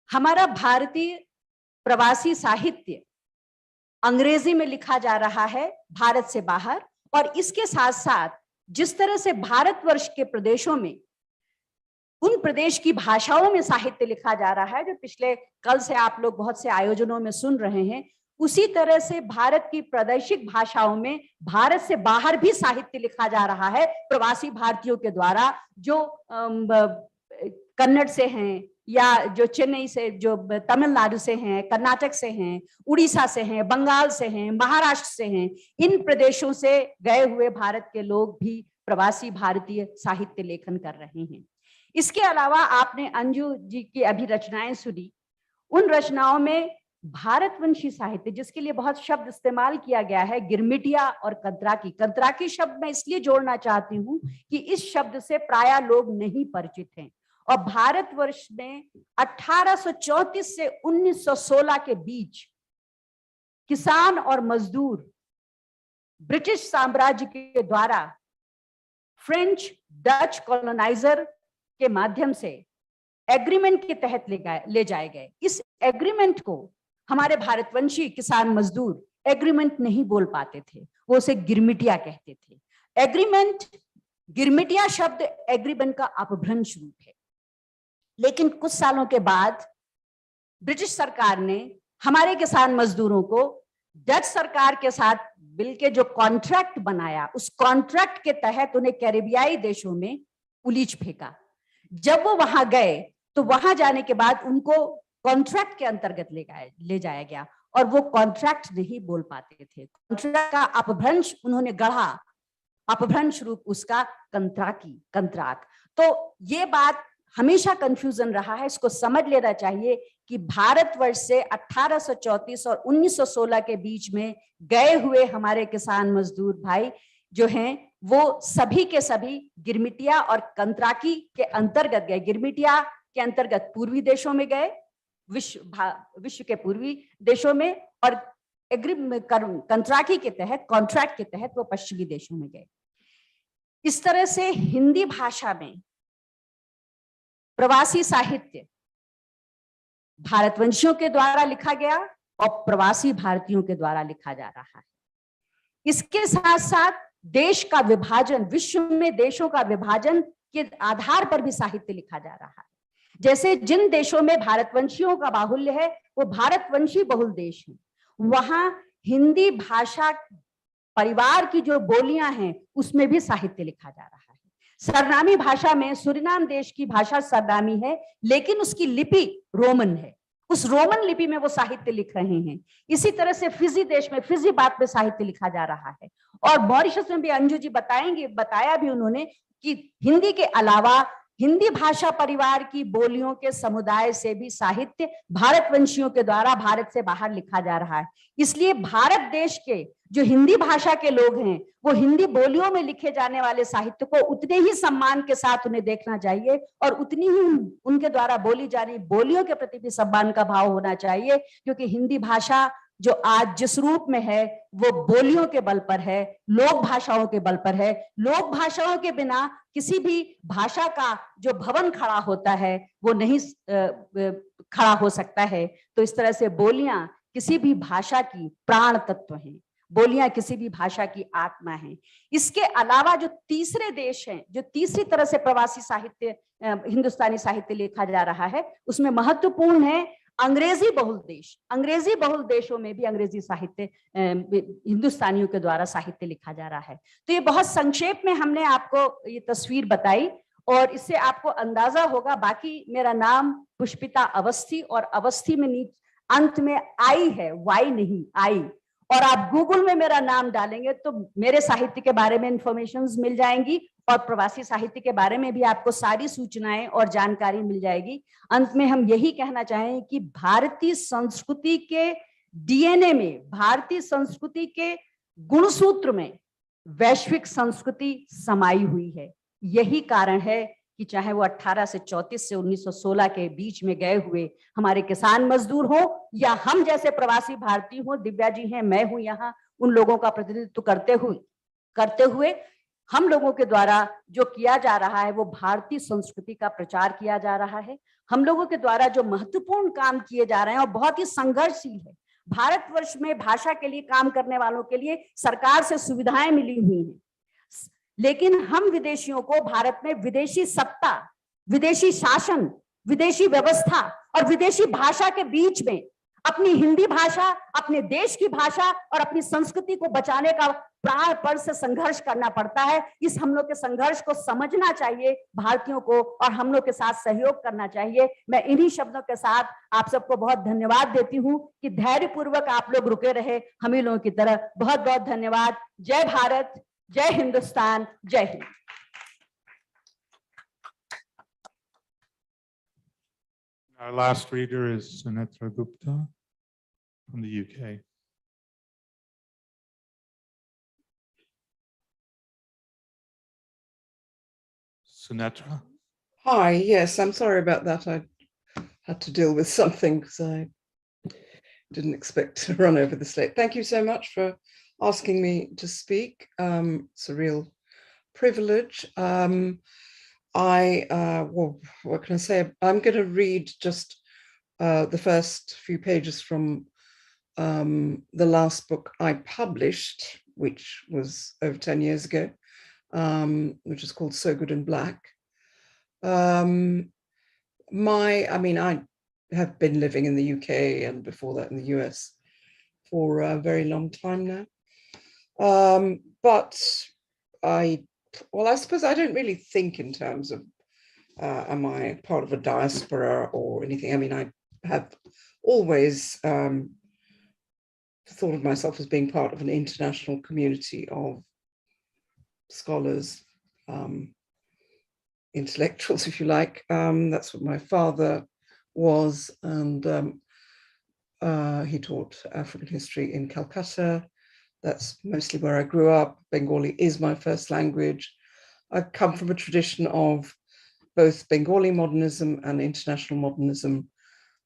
[SPEAKER 8] हमारा भारतीय प्रवासी साहित्य अंग्रेजी में लिखा जा रहा है भारत से बाहर, और इसके साथ साथ जिस तरह से भारतवर्ष के प्रदेशों में उन प्रदेश की भाषाओं में साहित्य लिखा जा रहा है, जो पिछले कल से आप लोग बहुत से आयोजनों में सुन रहे हैं, उसी तरह से भारत की प्रादेशिक भाषाओं में भारत से बाहर भी साहित्य लिखा जा रहा है प्रवासी भारतीयों के द्वारा, जो कन्नड़ से हैं या जो चेन्नई से, जो तमिलनाडु से हैं, कर्नाटक से हैं, उड़ीसा से हैं, बंगाल से हैं, महाराष्ट्र से हैं। इन प्रदेशों से गए हुए भारत के लोग भी प्रवासी भारतीय साहित्य लेखन कर रहे हैं। इसके अलावा आपने अंजू जी की अभी रचनाएं सुनी। उन रचनाओं में भारतवंशी साहित्य, जिसके लिए बहुत शब्द इस्तेमाल किया गया है, गिरमिटिया और कंत्राकी। कंत्राकी शब्द मैं इसलिए जोड़ना चाहती हूँ कि इस शब्द से प्रायः लोग नहीं परिचित हैं, और भारतवर्ष में 1834 से 1916 के बीच किसान और मजदूर ब्रिटिश साम्राज्य के द्वारा फ्रेंच डच कॉलोनाइजर के माध्यम से एग्रीमेंट के तहत ले जाए गए। इस एग्रीमेंट को हमारे भारतवंशी किसान मजदूर एग्रीमेंट नहीं बोल पाते थे, वो उसे गिरमिटिया कहते थे। एग्रीमेंट, गिरमिटिया शब्द एग्रीमेंट का अपभ्रंश रूप है। लेकिन कुछ सालों के बाद ब्रिटिश सरकार ने हमारे किसान मजदूरों को डच सरकार के साथ मिलकर जो कॉन्ट्रैक्ट बनाया, उस कॉन्ट्रैक्ट के तहत उन्हें कैरेबियाई देशों में उलीच फेंका। जब वो वहां गए तो वहां जाने के बाद उनको कॉन्ट्रैक्ट के अंतर्गत ले जाया गया, और वो कॉन्ट्रैक्ट नहीं बोल पाते थे। कॉन्ट्रैक्ट का अपभ्रंश उन्होंने गढ़ा, अपभ्रंश रूप उसका कंत्राक। तो ये बात हमेशा कंफ्यूजन रहा है, इसको समझ लेना चाहिए कि भारतवर्ष से 1834 और 1916 के बीच में गए हुए हमारे किसान मजदूर भाई जो हैं, वो सभी के सभी गिरमिटिया और कंत्राकी के अंतर्गत गए। गिरमिटिया के अंतर्गत पूर्वी देशों में गए, विश्व के पूर्वी देशों में, और कंत्राकी के तहत, कॉन्ट्रैक्ट के तहत वो पश्चिमी देशों में गए। इस तरह से हिंदी भाषा में प्रवासी साहित्य भारतवंशियों के द्वारा लिखा गया और प्रवासी भारतीयों के द्वारा लिखा जा रहा है। इसके साथ साथ देश का विभाजन, विश्व में देशों का विभाजन के आधार पर भी साहित्य लिखा जा रहा है। जैसे जिन देशों में भारतवंशियों का बाहुल्य है वो भारतवंशी बहुल देश हैं, वहां हिंदी भाषा परिवार की जो बोलियां हैं उसमें भी साहित्य लिखा जा रहा है। सरनामी भाषा में सूरीनाम देश की भाषा सरनामी है, लेकिन उसकी लिपि रोमन है। उस रोमन लिपि में वो साहित्य लिख रहे हैं। इसी तरह से फिजी देश में, फिजी बात में साहित्य लिखा जा रहा है। और मॉरिशस में भी अंजू जी बताया भी उन्होंने कि हिंदी के अलावा हिंदी भाषा परिवार की बोलियों के समुदाय से भी साहित्य भारतवंशियों के द्वारा भारत से बाहर लिखा जा रहा है। इसलिए भारत देश के जो हिंदी भाषा के लोग हैं वो हिंदी बोलियों में लिखे जाने वाले साहित्य को उतने ही सम्मान के साथ उन्हें देखना चाहिए, और उतनी ही उनके द्वारा बोली जा रही बोलियों के प्रति भी सम्मान का भाव होना चाहिए, क्योंकि हिंदी भाषा जो आज जिस रूप में है वो बोलियों के बल पर है, लोक भाषाओं के बल पर है। लोक भाषाओं के बिना किसी भी भाषा का जो भवन खड़ा होता है वो नहीं खड़ा हो सकता है। तो इस तरह से बोलियां किसी भी भाषा की प्राण तत्व हैं, बोलियां किसी भी भाषा की आत्मा है। इसके अलावा जो तीसरे देश हैं, जो तीसरी तरह से प्रवासी साहित्य हिंदुस्तानी साहित्य लिखा जा रहा है, उसमें महत्वपूर्ण है अंग्रेजी बहुल देश। अंग्रेजी बहुल देशों में भी अंग्रेजी साहित्य हिंदुस्तानियों के द्वारा साहित्य लिखा जा रहा है। तो ये बहुत संक्षेप में हमने आपको ये तस्वीर बताई, और इससे आपको अंदाजा होगा, बाकी मेरा नाम पुष्पिता अवस्थी और अवस्थी में अंत में आई है, वाई नहीं, आई। और आप गूगल में मेरा नाम डालेंगे तो मेरे साहित्य के बारे में इंफॉर्मेशंस मिल जाएंगी और प्रवासी साहित्य के बारे में भी आपको सारी सूचनाएं और जानकारी मिल जाएगी। अंत में हम यही कहना चाहें कि भारतीय संस्कृति के डीएनए में, भारतीय संस्कृति के गुणसूत्र में वैश्विक संस्कृति समाई हुई है। यही कारण है कि चाहे वो 18 से 34 से 1916 के बीच में गए हुए हमारे किसान मजदूर हो या हम जैसे प्रवासी भारतीय हो, दिव्या जी हैं, मैं हूं यहाँ, उन लोगों का प्रतिनिधित्व करते हुए हम लोगों के द्वारा जो किया जा रहा है वो भारतीय संस्कृति का प्रचार किया जा रहा है। हम लोगों के द्वारा जो महत्वपूर्ण काम किए जा रहे हैं और बहुत ही संघर्षशील है। भारतवर्ष में भाषा के लिए काम करने वालों के लिए सरकार से सुविधाएं मिली हुई हैं, लेकिन हम विदेशियों को भारत में विदेशी सत्ता, विदेशी शासन, विदेशी व्यवस्था और विदेशी भाषा के बीच में अपनी हिंदी भाषा, अपने देश की भाषा और अपनी संस्कृति को बचाने का प्राणपण से संघर्ष करना पड़ता है। इस हम लोग के संघर्ष को समझना चाहिए भारतीयों को और हम लोग के साथ सहयोग करना चाहिए। मैं इन्हीं शब्दों के साथ आप सबको बहुत धन्यवाद देती हूँ कि धैर्यपूर्वक आप लोग रुके रहे हम ही लोगों की तरह। बहुत बहुत धन्यवाद। जय भारत, जय हिंदुस्तान, जय Hind.
[SPEAKER 2] Our last reader is Sunitra Gupta from the UK. Sunitra?
[SPEAKER 9] Hi, yes, I'm sorry about that. I had to deal with something because I didn't expect to run over this late. Thank you so much for asking me to speak. It's a real privilege. Well, what can I say? I'm going to read just the first few pages from the last book I published, which was over 10 years ago, which is called So Good in Black. I have been living in the UK and before that in the US for a very long time now. But I suppose I don't really think in terms of, am I part of a diaspora or anything? I mean, I have always thought of myself as being part of an international community of scholars, intellectuals, if you like. That's what my father was, and he taught African history in Calcutta. That's mostly where I grew up. Bengali is my first language. I come from a tradition of both Bengali modernism and international modernism.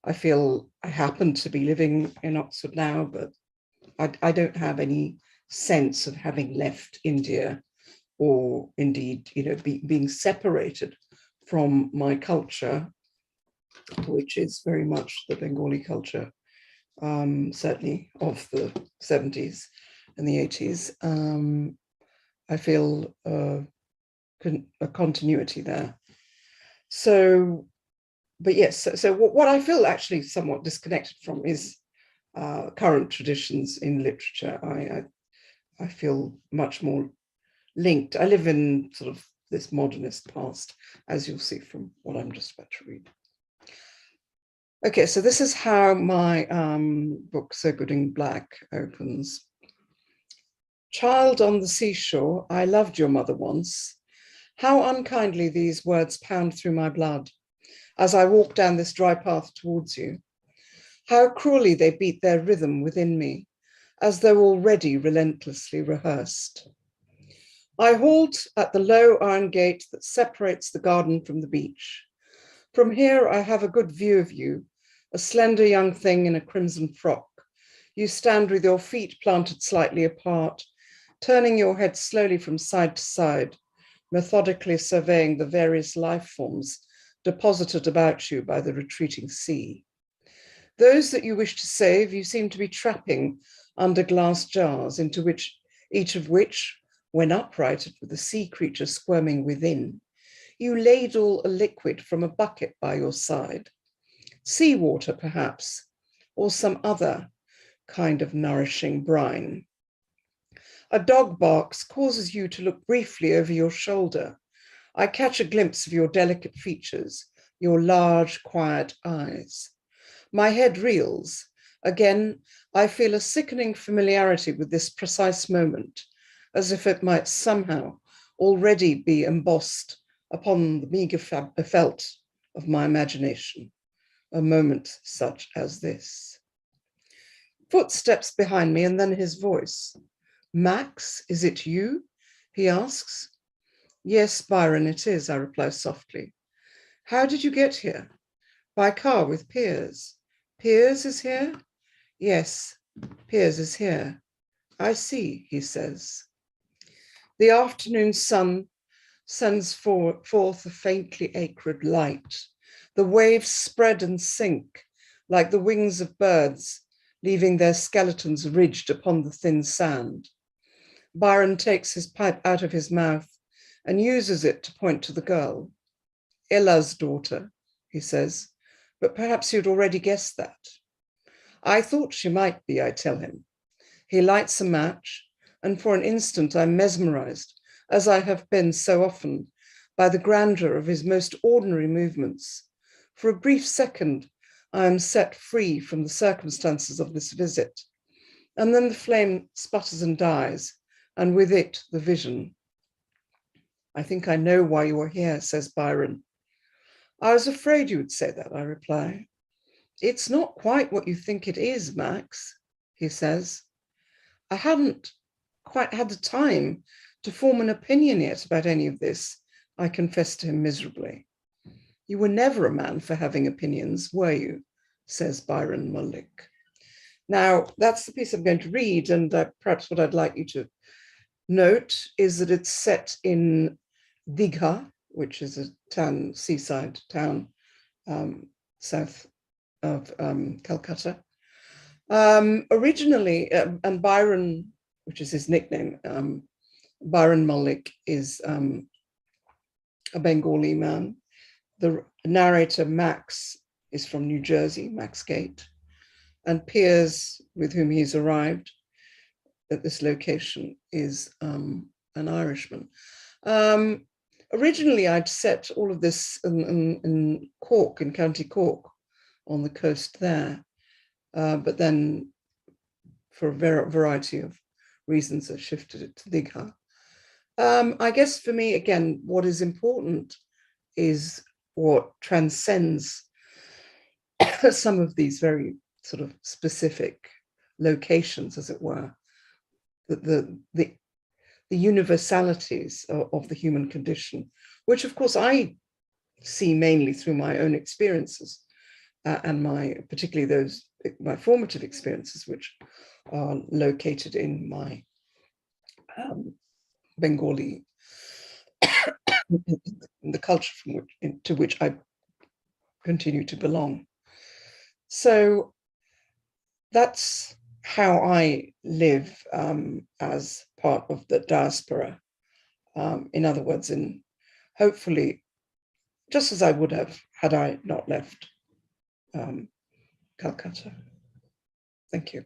[SPEAKER 9] I feel I happen to be living in Oxford now, but I don't have any sense of having left India or indeed, being separated from my culture, which is very much the Bengali culture, certainly of the 70s and the 80s. I feel a continuity there. So, but yes, so what I feel actually somewhat disconnected from is current traditions in literature. I feel much more linked. I live in sort of this modernist past, as you'll see from what I'm just about to read. Okay, so this is how my book, So Good in Black, opens. Child on the seashore, I loved your mother once. How unkindly these words pound through my blood as I walk down this dry path towards you. How cruelly they beat their rhythm within me, as though already relentlessly rehearsed. I halt at the low iron gate that separates the garden from the beach. From here, I have a good view of you, a slender young thing in a crimson frock. You stand with your feet planted slightly apart, turning your head slowly from side to side, methodically surveying the various life forms deposited about you by the retreating sea. Those that you wish to save, you seem to be trapping under glass jars, into which, each of which, when uprighted with the sea creature squirming within, you ladle a liquid from a bucket by your side. Seawater, perhaps, or some other kind of nourishing brine. A dog barks, causes you to look briefly over your shoulder. I catch a glimpse of your delicate features, your large, quiet eyes. My head reels. Again, I feel a sickening familiarity with this precise moment, as if it might somehow already be embossed upon the meager felt of my imagination, a moment such as this. Footsteps behind me and then his voice. Max, is it you? He asks. Yes, Byron, it is, I reply softly. How did you get here? By car with Piers. Piers is here? Yes, Piers is here. I see, he says. The afternoon sun sends forth a faintly acrid light. The waves spread and sink like the wings of birds, leaving their skeletons ridged upon the thin sand. Byron takes his pipe out of his mouth and uses it to point to the girl. Ella's daughter, he says, but perhaps you'd already guessed that. I thought she might be, I tell him. He lights a match, and for an instant I'm mesmerized, as I have been so often, by the grandeur of his most ordinary movements. For a brief second, I am set free from the circumstances of this visit. And then the flame sputters and dies, and with it, the vision. I think I know why you are here, says Byron. I was afraid you would say that, I reply. It's not quite what you think it is, Max, he says. I hadn't quite had the time to form an opinion yet about any of this, I confess to him miserably. You were never a man for having opinions, were you? Says Byron Mullick. Now, that's the piece I'm going to read, and perhaps what I'd like you to note is that it's set in Digha, which is a town, seaside town south of Calcutta. Originally, and Byron, which is his nickname, Byron Mullick is a Bengali man. The narrator, Max, is from New Jersey, Max Gate, and Piers, with whom he's arrived at this location, is an Irishman. Originally, I'd set all of this in Cork, in County Cork, on the coast there, but then for a variety of reasons, I shifted it to Digha. I guess for me, again, what is important is what transcends some of these very sort of specific locations, as it were, the universalities of the human condition, which of course I see mainly through my own experiences and particularly my formative experiences, which are located in my Bengali, in the culture to which I continue to belong. So that's how I live as part of the diaspora. In other words, hopefully, just as I would have had I not left Calcutta. Thank you.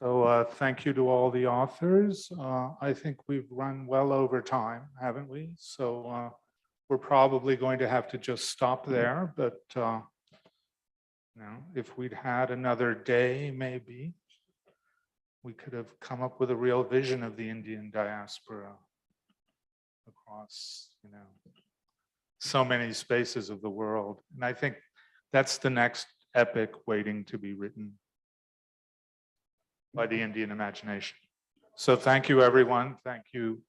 [SPEAKER 2] So thank you to all the authors. I think we've run well over time, haven't we? So we're probably going to have to just stop there, but if we'd had another day, maybe we could have come up with a real vision of the Indian diaspora across, so many spaces of the world. And I think that's the next epic waiting to be written by the Indian imagination. So thank you, everyone. Thank you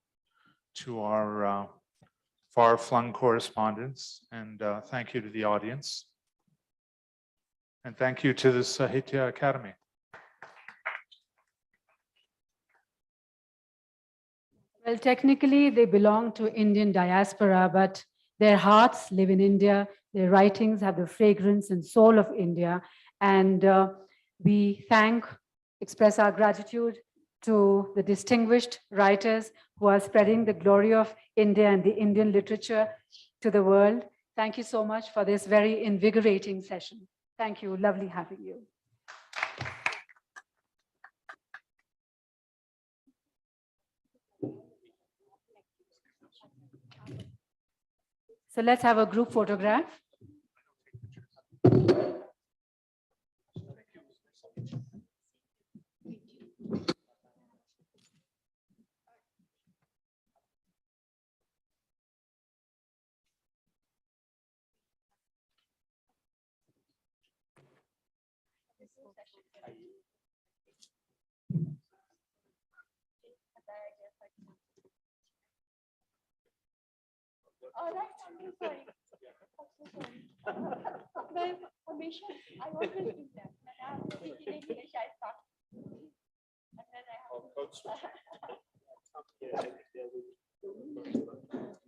[SPEAKER 2] to our far-flung correspondents, and thank you to the audience. And thank you to the Sahitya Academy.
[SPEAKER 1] Well, technically, they belong to Indian diaspora, but their hearts live in India. Their writings have the fragrance and soul of India. And we express our gratitude to the distinguished writers who are spreading the glory of India and the Indian literature to the world. Thank you so much for this very invigorating session. Thank you. Lovely having you. So let's have a group photograph.
[SPEAKER 5] Oh, right. I'm so sorry. I'm so sorry. मैं हमेशा I always do that. मैं आपको इसीलिए शायद start. And then I have to.